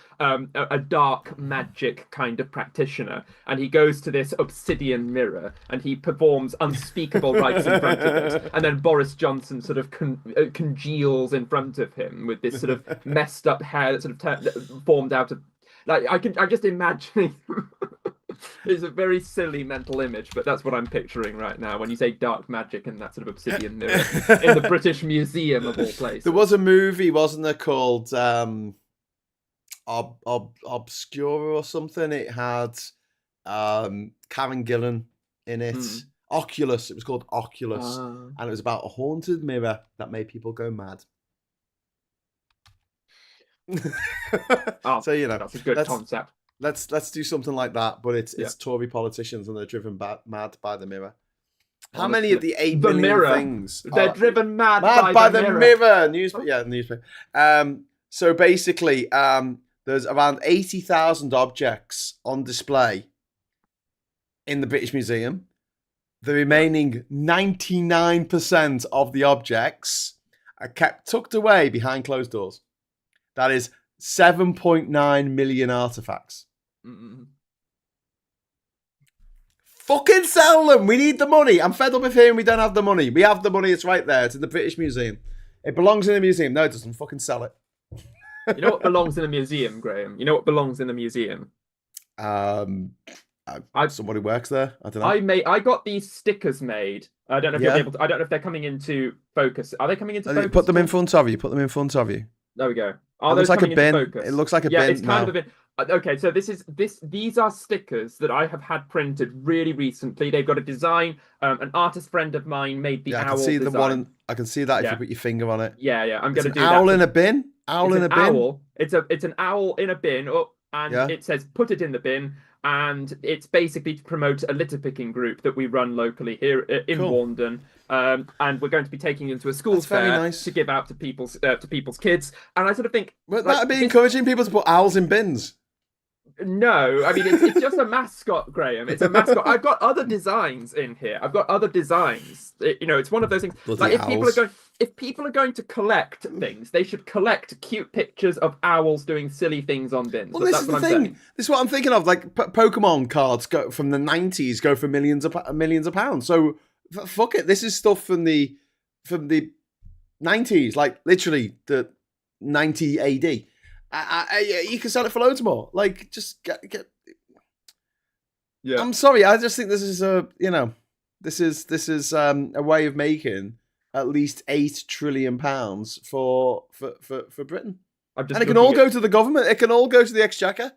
dark magic kind of practitioner, and he goes to this obsidian mirror and he performs unspeakable rites in front of it, and then Boris Johnson sort of congeals in front of him with this sort of messed up hair that sort of formed out of like I'm just imagining. It's a very silly mental image, but that's what I'm picturing right now when you say dark magic and that sort of obsidian mirror in the British Museum of all places. There was a movie, wasn't there, called Obscura or something? It had Karen Gillan in it. Oculus. It was called Oculus, and it was about a haunted mirror that made people go mad. So that's a good concept. Let's do something like that, but it's Tory politicians and they're driven mad by the mirror. How Honestly, many of the 8 the million mirror things they're driven mad by the mirror? Newspaper. Newspaper. So basically, there's around 80,000 objects on display in the British Museum. The remaining 99% of the objects are kept tucked away behind closed doors. That is 7.9 million artifacts. Fucking sell them. We need the money. I'm fed up of hearing we don't have the money. We have the money. It's right there. It's in the British Museum. It belongs in the museum. No, it doesn't. Fucking sell it. You know what belongs in a museum, Graham? You know what belongs in a museum? Somebody works there. I don't know. I got these stickers made. I don't know if you'll be able to. I don't know if they're coming into focus. Are they coming into focus? Put them in front of you. Put them in front of you. There we go. It looks like a bin. It looks like a bin. Yeah, it's kind now. of a bin. Okay, so these are stickers that I have had printed really recently. They've got a design. An artist friend of mine made the owl. I can see design. the one. I can see that if you put your finger on it. Yeah. I'm going to do owl that. in a bin. Owl in a bin. Owl. It's an owl in a bin. And it says put it in the bin. And it's basically to promote a litter picking group that we run locally here in Warndon. And we're going to be taking into a school fair to give out to people's kids. And I sort of think, would that be encouraging people to put owls in bins? No, I mean it's just a mascot, Graham. It's a mascot. I've got other designs in here. I've got other designs. It's one of those things. Bloody like if people are going to collect things, they should collect cute pictures of owls doing silly things on bins. Well, this is the thing. This is what I'm thinking of. Like Pokemon cards from the 90s go for millions of pounds. So fuck it. This is stuff from the 90s, like literally the 90 AD. You can sell it for loads more. Like, just get. Yeah. I'm sorry. I just think this is a way of making at least £8 trillion for Britain, and it can all go to the government. It can all go to the Exchequer.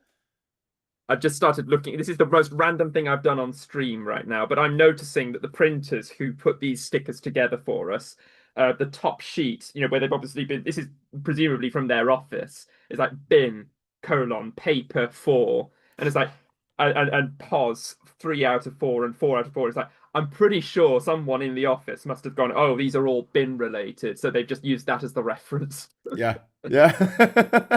I've just started looking. This is the most random thing I've done on stream right now, but I'm noticing that the printers who put these stickers together for us, the top sheet, where they've obviously been. This is presumably from their office. It's like bin : paper 4, and it's like and pos 3 out of 4 and 4 out of 4. It's like I'm pretty sure someone in the office must have gone, oh, these are all bin related. So they've just used that as the reference. Yeah, yeah.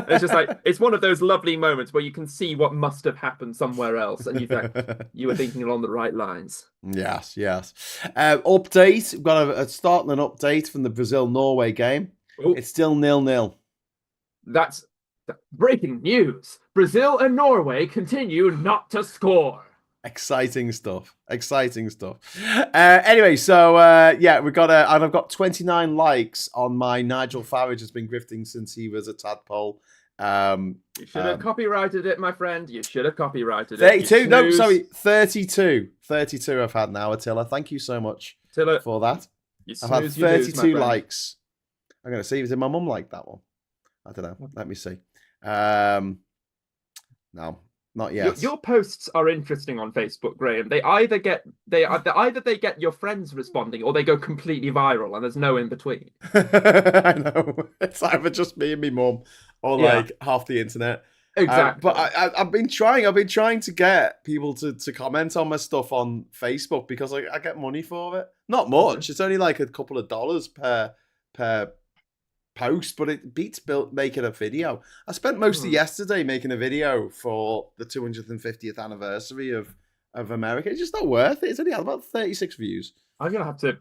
It's just like, it's one of those lovely moments where you can see what must have happened somewhere else. And you think you were thinking along the right lines. Yes, yes. Update. We've got a startling update from the Brazil-Norway game. Oh, It's still 0-0. that's breaking news. Brazil and Norway continue not to score. Exciting stuff. Exciting stuff. Anyway, so yeah, and I've got 29 likes on my Nigel Farage has been grifting since he was a tadpole. You should have copyrighted it, my friend. You should have copyrighted 32. it. No, sorry, 32. 32 I've had now, Attila. Thank you so much for that. I've had 32 likes. I'm going to see if my mum liked that one. I don't know. Let me see. No. Not yet. Your posts are interesting on Facebook, Graham. They either get your friends responding or they go completely viral, and there's no in between. I know. It's either just me and my mum, or like half the internet. Exactly. But I've been trying to get people to comment on my stuff on Facebook because I get money for it. Not much. It's only like a couple of dollars per post, but it beats making a video. I spent most of yesterday making a video for the 250th anniversary of America. It's just not worth it. It's only had about 36 views. I'm gonna have to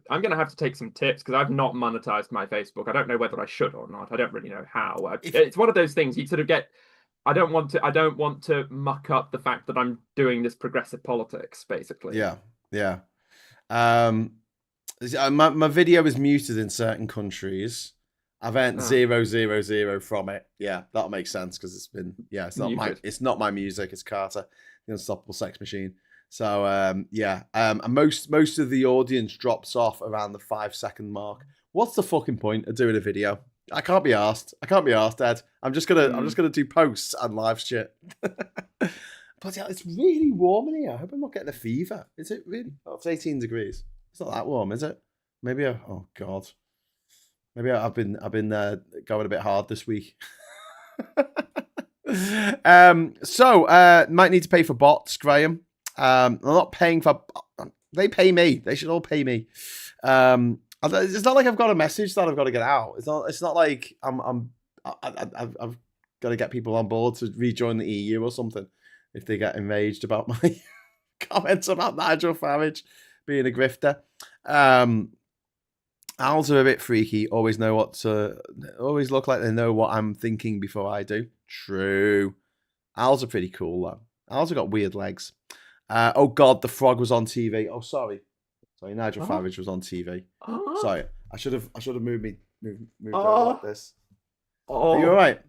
take some tips because I've not monetized my Facebook. I don't know whether I should or not. I don't really know how. It's one of those things you sort of get. I don't want to muck up the fact that I'm doing this progressive politics, basically. Yeah. My video is muted in certain countries. I've earned 0.000 from it. Yeah, that'll make sense because it's been it's not my music. It's Carter, the Unstoppable Sex Machine. So and most of the audience drops off around the 5-second mark. What's the fucking point of doing a video? I can't be asked, Ed. I'm just gonna do posts and live shit. But yeah, it's really warm in here. I hope I'm not getting a fever. Is it really? Oh, it's 18 degrees. It's not that warm, is it? Maybe. Oh God. Maybe I've been going a bit hard this week. So might need to pay for bots, Graham. I'm not paying for. They pay me. They should all pay me. It's not like I've got a message that I've got to get out. It's not like I've got to get people on board to rejoin the EU or something if they get enraged about my comments about Nigel Farage being a grifter. Owls are a bit freaky. Always look like they know what I'm thinking before I do. True. Owls are pretty cool though. Owls have got weird legs. Oh God, the frog was on TV. Oh sorry, Nigel Farage was on TV. Sorry, I should have moved over like this. Are you all right?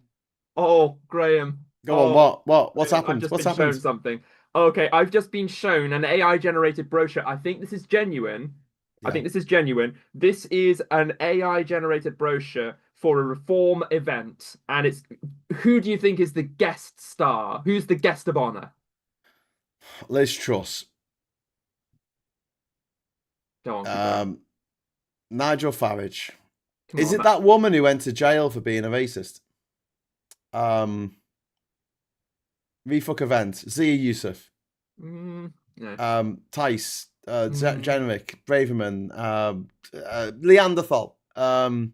Oh, Graham. Go on. What's happened? I've just been shown something. Okay, I've just been shown an AI generated brochure. I think this is genuine. I think this is genuine. This is an AI generated brochure for a reform event. And who do you think is the guest star? Who's the guest of honor? Liz Truss. Go on. Nigel Farage. Is it that woman who went to jail for being a racist? Refuck event. Zia Yusuf. No. Tice. Jenrick, Braverman, Neanderthal. So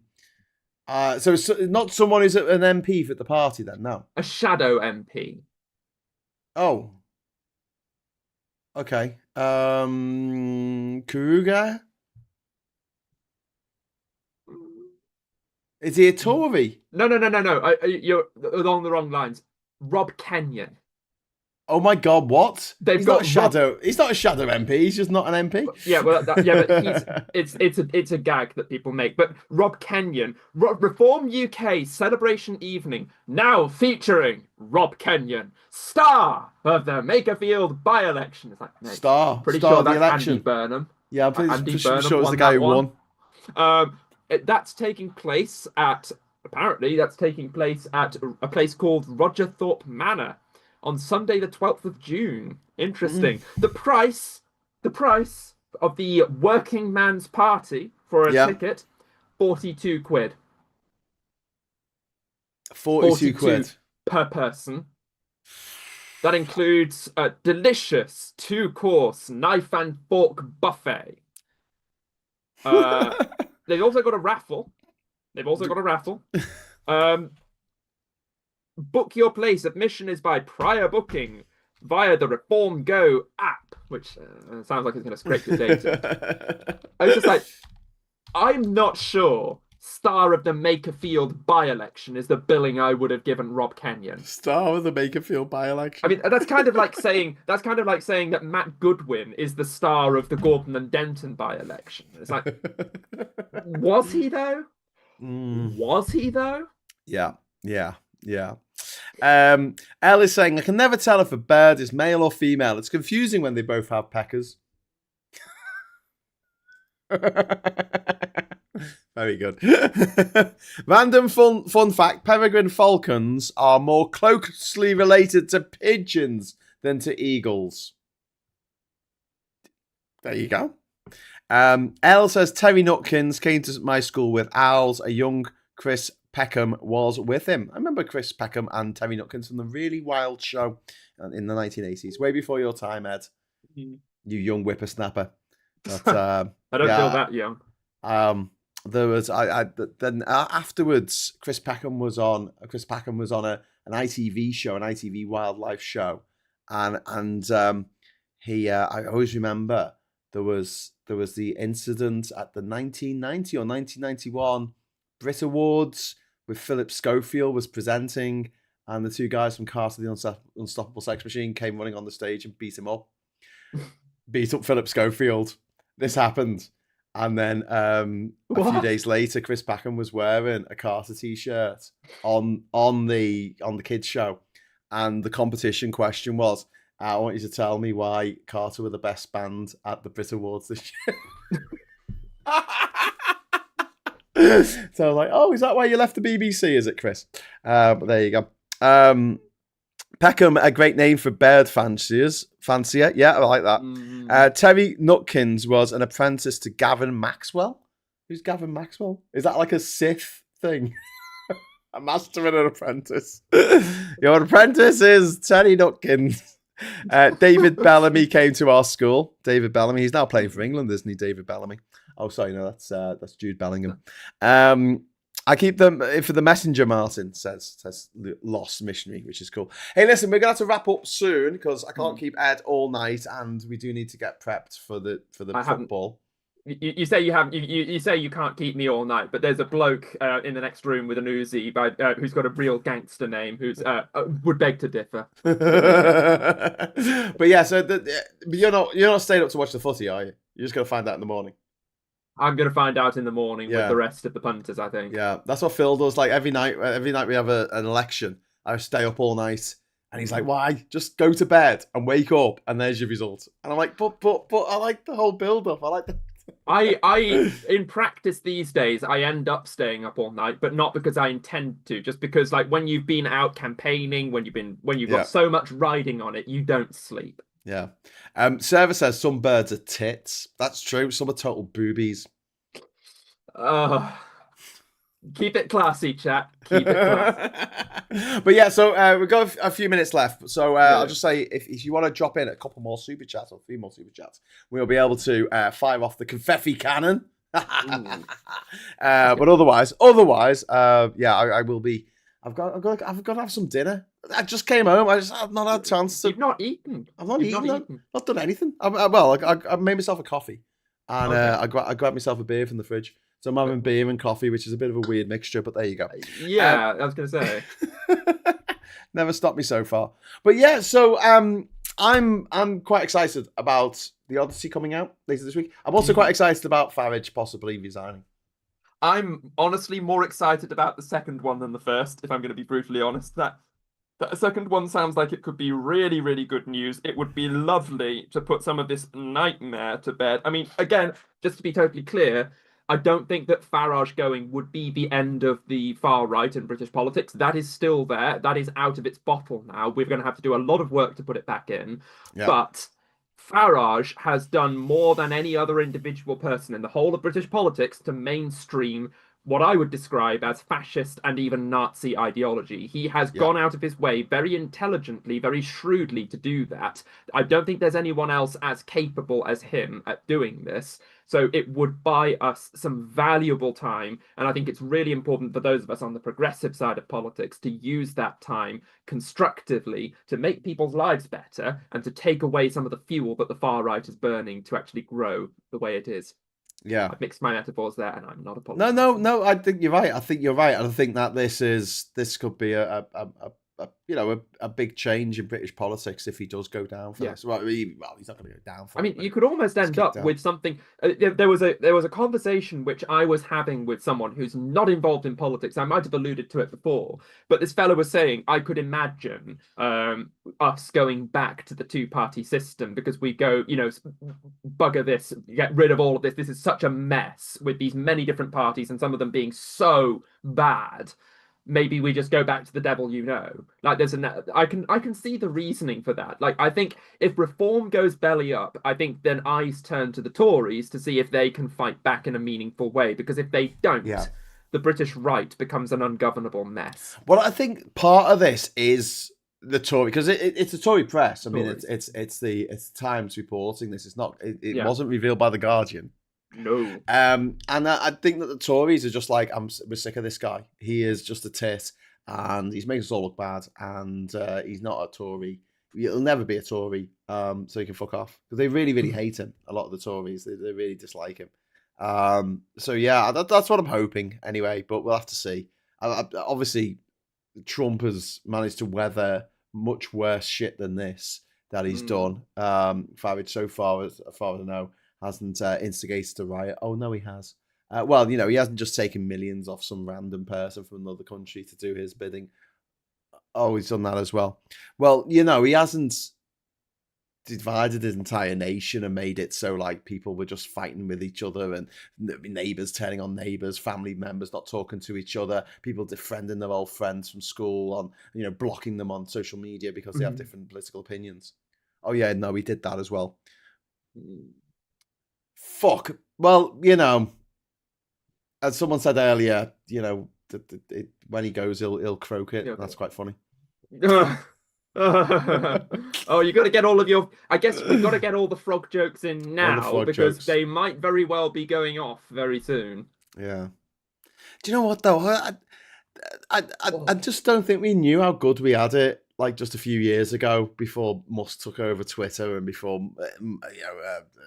it's not someone who's an MP for the party then, no? A shadow MP. Oh. Okay. Karuga? Is he a Tory? No. You're along the wrong lines. Rob Kenyon. Oh my God! What? He's not a shadow. He's not a shadow MP. He's just not an MP. Yeah, well, but it's a gag that people make. But Rob Kenyon, Reform UK celebration evening, now featuring Rob Kenyon, star of the Makerfield by-election. It's like star. Pretty star sure of the that's election. Andy Burnham. Yeah, I'm pretty sure it's the guy who won. That's taking place at a place called Rogerthorpe Manor on Sunday, the 12th of June. Interesting. The price of the working man's party for a ticket, 42 quid. 42 quid per person. That includes a delicious two-course knife and fork buffet. Uh, they've also got a raffle. They've also got a raffle. Um, Book your place. Admission is by prior booking via the Reform Go app, which sounds like it's going to scrape your data. I was just like, I'm not sure star of the Makerfield by-election is the billing I would have given Rob Kenyon. Star of the Makerfield by-election. I mean, that's kind of like saying that Matt Goodwin is the star of the Gordon and Denton by-election. It's like, was he though? Was he though? Yeah. Elle is saying, I can never tell if a bird is male or female. It's confusing when they both have peckers. Very good. Random fun fact, peregrine falcons are more closely related to pigeons than to eagles. There you go. Elle says, Terry Nutkins came to my school with owls. A young Chris Peckham was with him. I remember Chris Peckham and Terry Nutkins from the Really Wild Show in the 1980s. Way before your time, Ed. You young whippersnapper. But, I don't feel that young. There was then afterwards. Chris Peckham was on an ITV show, an ITV wildlife show, and he I always remember there was the incident at the 1990 or 1991 Brit Awards with Philip Schofield was presenting, and the two guys from Carter the Unstoppable Sex Machine came running on the stage and beat up Philip Schofield. This happened. And then a few days later, Chris Packham was wearing a Carter t-shirt on the kids show, and the competition question was, "I want you to tell me why Carter were the best band at the Brit Awards this year." So I was like, "Oh, is that why you left the BBC? Is it, Chris?" But there you go. Peckham, a great name for bird fancier. Yeah, I like that. Terry Nutkins was an apprentice to Gavin Maxwell. Who's Gavin Maxwell? Is that like a Sith thing? A master and an apprentice. Your apprentice is Terry Nutkins. David Bellamy came to our school. David Bellamy. He's now playing for England, isn't he, David Bellamy? Oh, sorry, no, that's Jude Bellingham. I keep them for the messenger, Martin says Lost Missionary, which is cool. Hey, listen, we're going to have to wrap up soon because I can't keep Ed all night, and we do need to get prepped for the football. You say you say you can't keep me all night, but there's a bloke in the next room with an Uzi who's got a real gangster name who's would beg to differ. But yeah, so you're not staying up to watch the footy, are you? You're just going to find out in the morning. I'm going to find out in the morning with the rest of the punters, I think. Yeah, that's what Phil does. Like every night we have an election, I stay up all night. And he's like, why? Just go to bed and wake up and there's your result. And I'm like, but I like the whole build-up. I like the... I in practice these days, I end up staying up all night, but not because I intend to, just because like when you've been out campaigning, when you've got so much riding on it, you don't sleep. Yeah. Server says some birds are tits. That's true. Some are total boobies. Keep it classy, chat. Keep it classy. But yeah, so we've got a few minutes left. So I'll just say, if you want to drop in a couple more super chats or 3 more super chats, we'll be able to fire off the confetti cannon. But otherwise, yeah, I will be. I've got to have some dinner. I just came home. I've not had a chance to. You've not eaten. I've not eaten. Not done anything. I made myself a coffee, and I grabbed myself a beer from the fridge. So I'm having beer and coffee, which is a bit of a weird mixture, but there you go. Yeah, I was going to say. Never stopped me so far. But yeah, so I'm quite excited about the Odyssey coming out later this week. I'm also quite excited about Farage possibly resigning. I'm honestly more excited about the second one than the first, if I'm going to be brutally honest. That second one sounds like it could be really, really good news. It would be lovely to put some of this nightmare to bed. I mean, again, just to be totally clear, I don't think that Farage going would be the end of the far right in British politics. That is still there. That is out of its bottle now. We're going to have to do a lot of work to put it back in. Yeah. But Farage has done more than any other individual person in the whole of British politics to mainstream what I would describe as fascist and even Nazi ideology. He has Yeah. gone out of his way very intelligently, very shrewdly to do that. I don't think there's anyone else as capable as him at doing this. So it would buy us some valuable time. And I think it's really important for those of us on the progressive side of politics to use that time constructively to make people's lives better and to take away some of the fuel that the far right is burning to actually grow the way it is. Yeah. I've mixed my metaphors there, and I'm not a No, politician. no, no. I think you're right. I think you're right, and I think that this could be a big change in British politics if he does go down for this. Well, he's not going to go down for I it. mean, you could almost end up with something. There was a conversation which I was having with someone who's not involved in politics. I might have alluded to it before, but this fellow was saying I could imagine us going back to the two-party system because we go, bugger this, get rid of all of this. This is such a mess with these many different parties and some of them being so bad. Maybe we just go back to the devil like I can see the reasoning for that. Like I think if reform goes belly up, I think then eyes turn to the Tories to see if they can fight back in a meaningful way, because if they don't, the British right becomes an ungovernable mess. Well, I think part of this is the Tory, because it's the Tory press. I mean, it's the Times reporting this. It's not. It wasn't revealed by the Guardian. No. And I think that the Tories are just like, we're sick of this guy. He is just a tit, and he's making us all look bad. And he's not a Tory. He'll never be a Tory. So he can fuck off, because they really, really hate him. A lot of the Tories, they really dislike him. So yeah, that's what I'm hoping anyway. But we'll have to see. Obviously, Trump has managed to weather much worse shit than this that he's done. Farage, so far as I know, hasn't instigated a riot. Oh, no, he has. Well, he hasn't just taken millions off some random person from another country to do his bidding. Oh, he's done that as well. Well, he hasn't divided his entire nation and made it so like people were just fighting with each other and neighbors turning on neighbors, family members not talking to each other, people defriending their old friends from school, on blocking them on social media because they have different political opinions. Oh yeah, no, he did that as well. Fuck. Well, as someone said earlier, when he goes, he'll croak it. Okay. That's quite funny. Oh, you got to get all of your. I guess we've got to get all the frog jokes in now because they might very well be going off very soon. Yeah. Do you know what though? I just don't think we knew how good we had it. Like just a few years ago, before Musk took over Twitter and before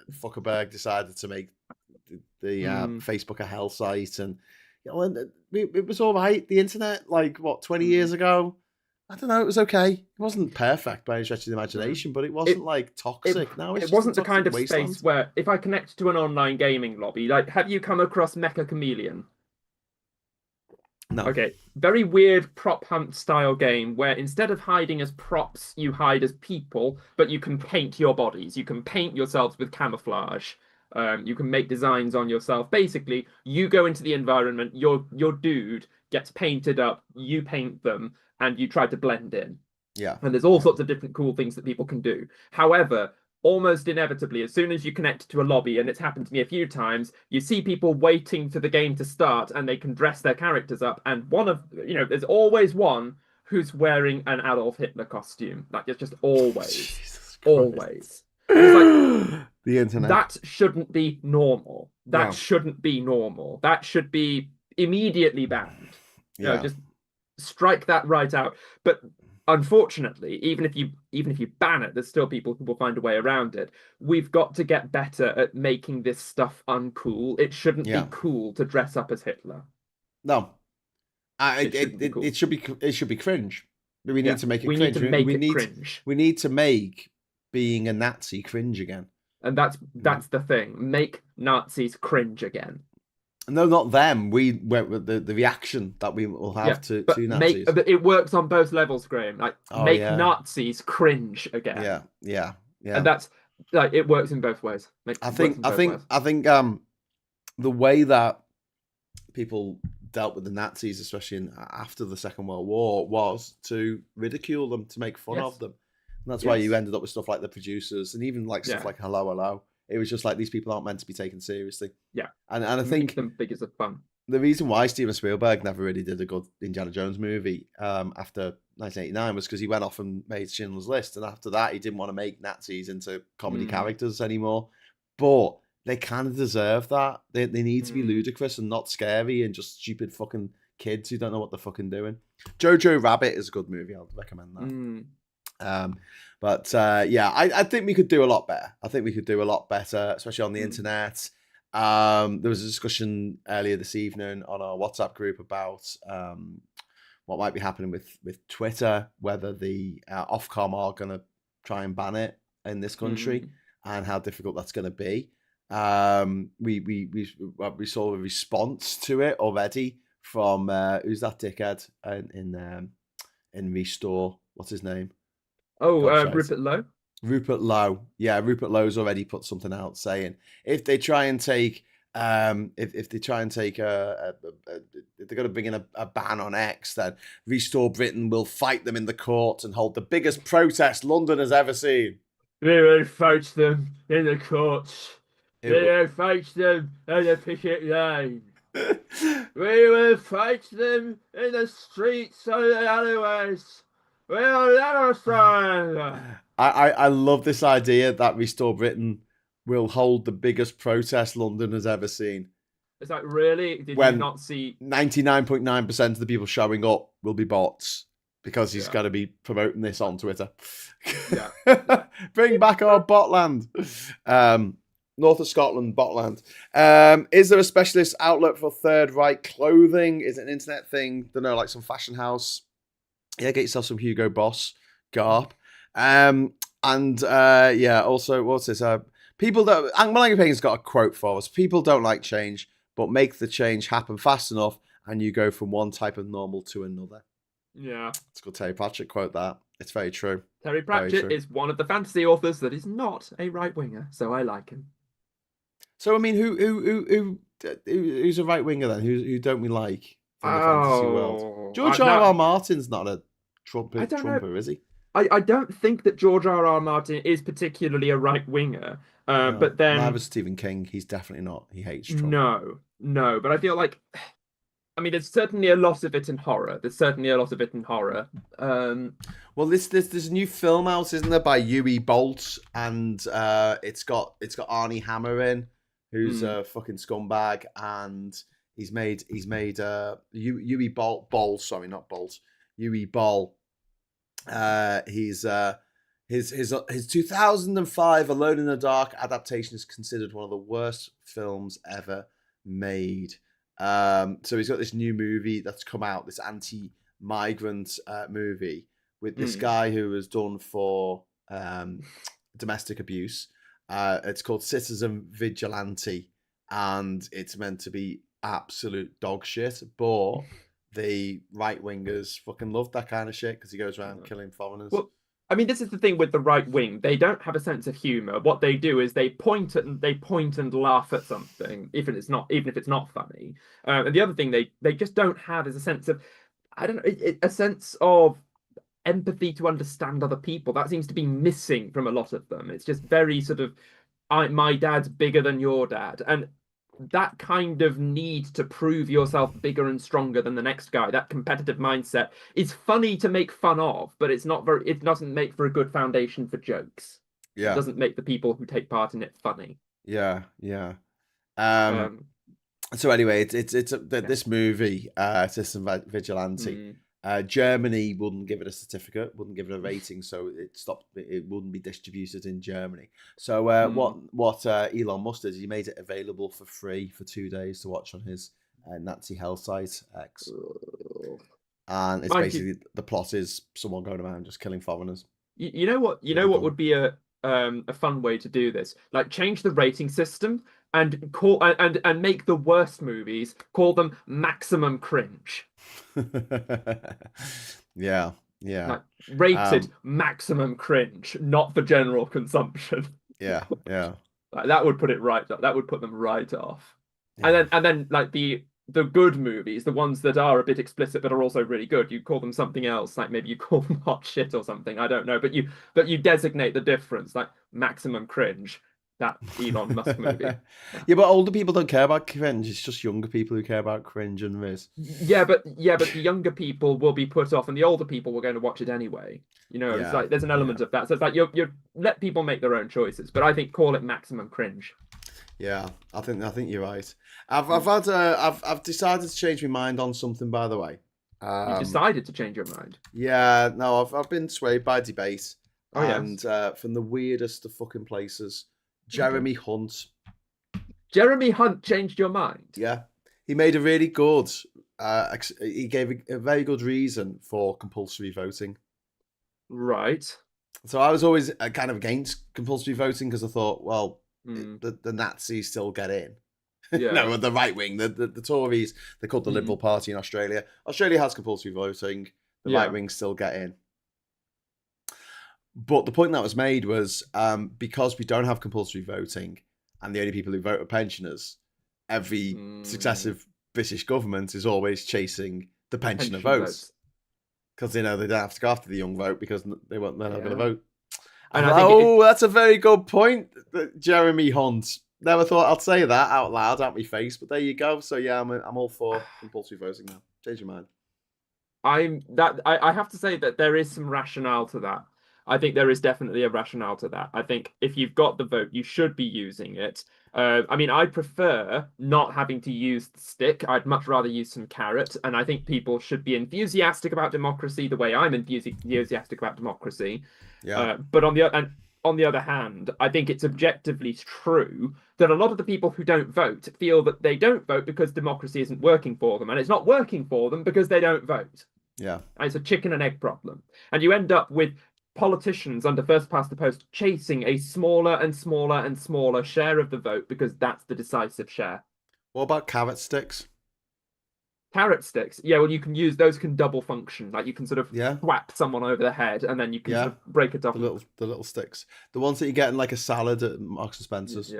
Zuckerberg decided to make the Facebook a hell site, and it was all right. The internet, like 20 years ago, I don't know, it was okay. It wasn't perfect by any stretch of the imagination, but it wasn't like toxic. It wasn't the kind of space where if I connect to an online gaming lobby, like, have you come across Mecha Chameleon? No. Okay, very weird prop hunt style game where instead of hiding as props, you hide as people, but you can paint your bodies. You can paint yourselves with camouflage. You can make designs on yourself. Basically, you go into the environment, your dude gets painted up, you paint them, and you try to blend in. Yeah. And there's all sorts of different cool things that people can do. However, almost inevitably, as soon as you connect to a lobby, and it's happened to me a few times, you see people waiting for the game to start and they can dress their characters up. And there's always one who's wearing an Adolf Hitler costume. Like, it's just always, always. It's like, the internet. That shouldn't be normal. That shouldn't be normal. That should be immediately banned. Just strike that right out. But unfortunately, even if you ban it, there's still people who will find a way around it. We've got to get better at making this stuff uncool. It shouldn't be cool to dress up as Hitler. No, it should be cringe. We need to make it cringe. Need to make it cringe. We need to make being a Nazi cringe again. And that's the thing. Make Nazis cringe again. No, not them. We went with the reaction that we will have to Nazis. It works on both levels, Graham. Like, make Nazis cringe again. Yeah. And that's like, it works in both ways. I think the way that people dealt with the Nazis, especially after the Second World War, was to ridicule them, to make fun of them. And that's why you ended up with stuff like The Producers, and even like stuff like Hello Hello. It was just like, these people aren't meant to be taken seriously. Yeah. And I think them figures of fun. the reason why Steven Spielberg never really did a good Indiana Jones movie after 1989 was because he went off and made Schindler's List, and after that he didn't want to make Nazis into comedy Mm, characters anymore. But they kind of deserve that. They need to be mm, ludicrous and not scary and just stupid fucking kids who don't know what they're fucking doing. Jojo Rabbit is a good movie. I'll recommend that. mm, Yeah, I think we could do a lot better. I think we could do a lot better, especially on the mm, internet. There was a discussion earlier this evening on our WhatsApp group about what might be happening with Twitter, whether the Ofcom are going to try and ban it in this country, mm. and how difficult that's going to be. We saw a response to it already from who's that dickhead in Restore? What's his name? Oh, God, shite. Rupert Lowe. Rupert Lowe. Yeah, Rupert Lowe's already put something out saying if they try and take if they try and take if they're going to bring in a ban on X, then Restore Britain will fight them in the court and hold the biggest protest London has ever seen. We will fight them in the courts. It We will... will fight them in the picket line. We will fight them in the streets of the alleyways. We will never surrender. I love this idea that Restore Britain will hold the biggest protest London has ever seen. It's like, really? Did you When not see? 99.9% of the people showing up will be bots because he's Yeah. got to be promoting this on Twitter. Yeah. Bring back our botland. North of Scotland, botland. Is there a specialist outlet for Third Reich clothing? Is it an internet thing? Don't know, like some fashion house. Yeah, get yourself some Hugo Boss garb. Also, what's this? People that Malanga Payne's got a quote for us. People don't like change, but make the change happen fast enough, and you go from one type of normal to another. Yeah. It's a good Terry Pratchett quote. That it's very true. Terry Pratchett is one of the fantasy authors that is not a right winger, so I like him. So I mean, who's a right winger then? Who don't we like from the fantasy world? George R.R. Martin's not a trumper, is he? I don't think that George R.R. Martin is particularly a right winger. But then neither Stephen King. He's definitely not. He hates Trump. No. But I feel like, I mean, there's certainly a lot of it in horror. Well, there's a new film out, isn't there, by Uwe Bolt, and it's got Arnie Hammer in, who's a fucking scumbag, and he's made Uwe Boll, sorry, not Bolt, Uwe Boll. His 2005 Alone in the Dark adaptation is considered one of the worst films ever made. So he's got this new movie that's come out, this anti-migrant movie with this guy who was done for domestic abuse. It's called Citizen Vigilante, and it's meant to be absolute dog shit, but the right wingers fucking love that kind of shit because he goes around killing foreigners. Well, I mean, this is the thing with the right wing. They don't have a sense of humor. What they do is they point and laugh at something, even if it's not funny. And the other thing they just don't have is a sense of, I don't know, a sense of empathy to understand other people. That seems to be missing from a lot of them. It's just very sort of, my dad's bigger than your dad, and that kind of need to prove yourself bigger and stronger than the next guy, that competitive mindset, is funny to make fun of, but it doesn't make for a good foundation for jokes. Yeah. It doesn't make the people who take part in it funny. Yeah. So anyway, this movie, System Vigilante, Germany wouldn't give it a certificate, wouldn't give it a rating, so it wouldn't be distributed in Germany. So what Elon Musk did, he made it available for free for 2 days to watch on his Nazi hell site X. And it's basically the plot is someone going around just killing foreigners. You know what would be a fun way to do this? Like, change the rating system and call and make the worst movies, call them maximum cringe. Yeah. Like, rated maximum cringe, not for general consumption. Yeah. Like, that would put it right up. That would put them right off. Yeah. And then like the good movies, the ones that are a bit explicit but are also really good, you call them something else. Like, maybe you call them hot shit or something. I don't know, but you designate the difference, like maximum cringe. that Elon Musk movie. Yeah, but older people don't care about cringe. It's just younger people who care about cringe and Riz. But the younger people will be put off, and the older people were going to watch it anyway. It's Yeah, like there's an element of that. So it's like you let people make their own choices, but I think call it maximum cringe. yeah. I think you're right. I've decided to change my mind on something. By the way, You decided to change your mind. yeah. No, I've been swayed by debate, Oh and yes. from the weirdest of fucking places, Jeremy Hunt. Jeremy Hunt changed your mind. Yeah, he made a really good. He gave a very good reason for compulsory voting. Right. So I was always kind of against compulsory voting because I thought, well, Mm. the Nazis still get in. Yeah. No, the right wing, the Tories, they're called the Liberal Party in Australia. Australia has compulsory voting. The right wing still get in. But the point that was made was because we don't have compulsory voting and the only people who vote are pensioners, every successive British government is always chasing the pensioner votes. Because they know they don't have to go after the young vote because they're not going to vote. And that's a very good point, Jeremy Hunt. Never thought I'd say that out loud at my face, but there you go. So yeah, I'm all for compulsory voting now. Change your mind. I have to say that there is some rationale to that. I think there is definitely a rationale to that. I think if you've got the vote, you should be using it. I mean, I prefer not having to use the stick. I'd much rather use some carrot. And I think people should be enthusiastic about democracy the way I'm enthusiastic about democracy. Yeah. But on the other hand, I think it's objectively true that a lot of the people who don't vote feel that they don't vote because democracy isn't working for them. And it's not working for them because they don't vote. Yeah. And it's a chicken and egg problem. And you end up with politicians under first past the post chasing a smaller and smaller and smaller share of the vote because that's the decisive share. What about carrot sticks? Carrot sticks, yeah. Well, you can use those. Can double function. Like you can sort of whack someone over the head, and then you can sort of break it off. The little sticks, the ones that you get in like a salad at Marks and Spencer's.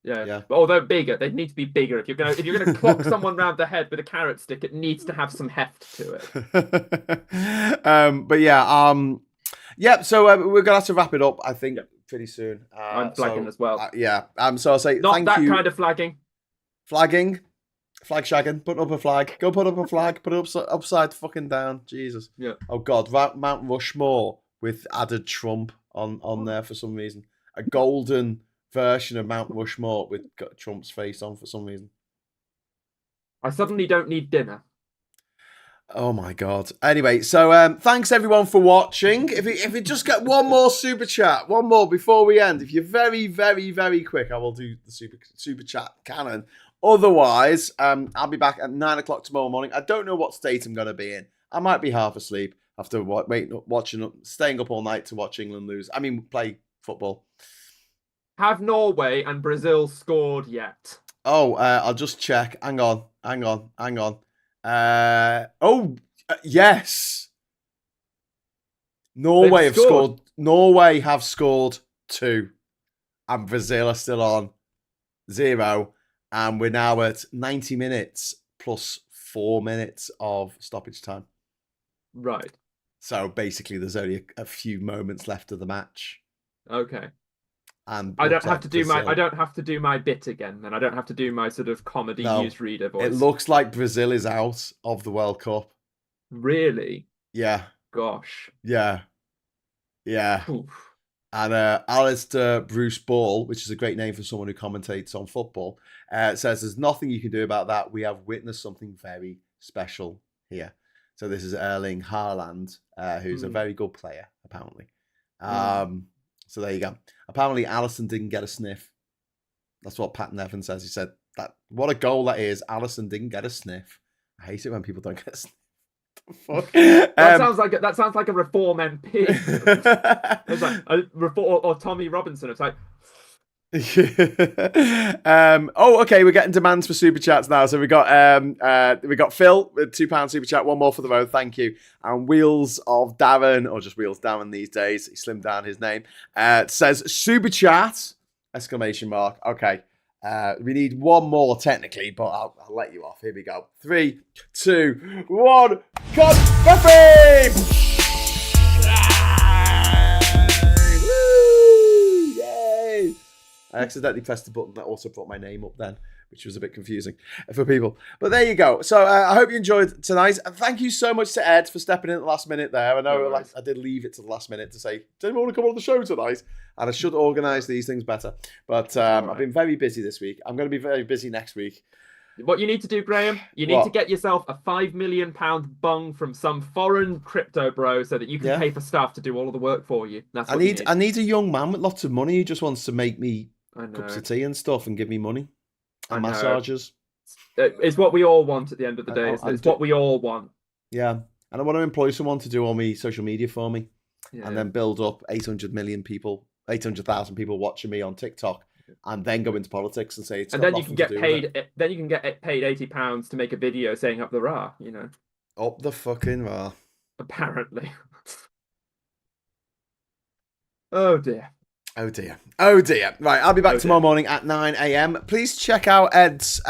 Yeah. But although bigger, they need to be bigger. If you're gonna clock someone round the head with a carrot stick, it needs to have some heft to it. But yeah. So we're gonna have to wrap it up, I think, pretty soon. I'm flagging as well. So I'll say not thank that you. Kind of flagging. Flagging. Flag shagging, put up a flag. Go put up a flag. Put it upside fucking down. Jesus. Yeah. Oh God, Mount Rushmore with added Trump on there for some reason. A golden version of Mount Rushmore with Trump's face on for some reason. I suddenly don't need dinner. Oh my God. Anyway, so thanks everyone for watching. If we just get one more super chat, one more before we end. If you're very, very, very quick, I will do the super chat canon. Otherwise, I'll be back at 9 o'clock tomorrow morning. I don't know what state I'm going to be in. I might be half asleep after staying up all night to watch England lose. I mean, play football. Have Norway and Brazil scored yet? Oh, I'll just check. Hang on. Yes. Norway have scored 2, and Brazil are still on 0. And we're now at 90 minutes plus 4 minutes of stoppage time. Right. So basically, there's only a few moments left of the match. Okay. And I don't have to do my bit again. Then I don't have to do my sort of comedy newsreader voice. It looks like Brazil is out of the World Cup. Really? Yeah. Gosh. Yeah. Oof. And Alistair Bruce Ball, which is a great name for someone who commentates on football, says there's nothing you can do about that. We have witnessed something very special here. So this is Erling Haaland, who's a very good player, apparently. So there you go. Apparently, Alisson didn't get a sniff. That's what Pat Nevin says. He said, what a goal that is. Alisson didn't get a sniff. I hate it when people don't get a sniff. Fuck. That sounds like a Reform MP. It's like a Reform or Tommy Robinson. It's like. Okay, we're getting demands for super chats now. So we got Phil with £2 super chat, one more for the road, thank you. And Wheels of Darren, or just Wheels Darren these days, he slimmed down his name. Says super chat ! Okay. We need one more technically, but I'll let you off. Here we go. 3, 2, 1. Confetti! Woo! Yay! accidentally pressed the button that also brought my name up then, which was a bit confusing for people. But there you go. So I hope you enjoyed tonight. And thank you so much to Ed for stepping in at the last minute there. I know I did leave it to the last minute to say, does anyone want to come on the show tonight? And I should organise these things better. But I've been very busy this week. I'm going to be very busy next week. What you need to do, Graham, you need to get yourself a £5 million bung from some foreign crypto bro so that you can pay for staff to do all of the work for you. That's what you need. I need a young man with lots of money who just wants to make me cups of tea and stuff and give me money and massages. It's what we all want at the end of the day. It's what we all want. Yeah. And I want to employ someone to do all my social media for me and then build up 800,000 people watching me on TikTok. And then go into politics and say it's and then you can get paid. Then you can get paid £80 to make a video saying up the Ra. You know, up the fucking Ra. Apparently. Oh dear. Oh dear. Oh dear. Right, I'll be back tomorrow morning at 9 a.m. Please check out Ed's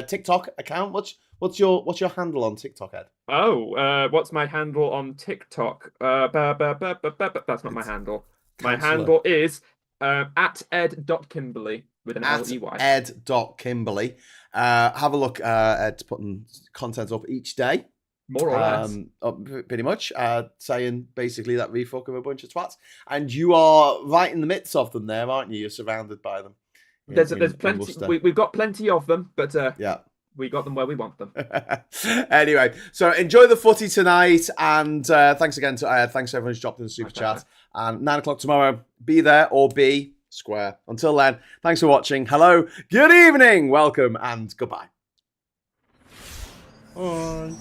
TikTok account. What's your handle on TikTok, Ed? Oh, what's my handle on TikTok? That's not my handle. My handle is. At ed.kimberly with an L-E-Y. ed.kimberly. Have a look. Ed's putting content up each day. More or less. Pretty much. Saying basically that we fuck with a bunch of twats. And you are right in the midst of them there, aren't you? You're surrounded by them. There's plenty. We've got plenty of them, but yeah. We got them where we want them. Anyway, so enjoy the footy tonight. And thanks again to Ed. Thanks to everyone who's dropped in the super chat. And 9 o'clock tomorrow, be there or be square. Until then, thanks for watching. Hello, good evening, welcome, and goodbye. Bye.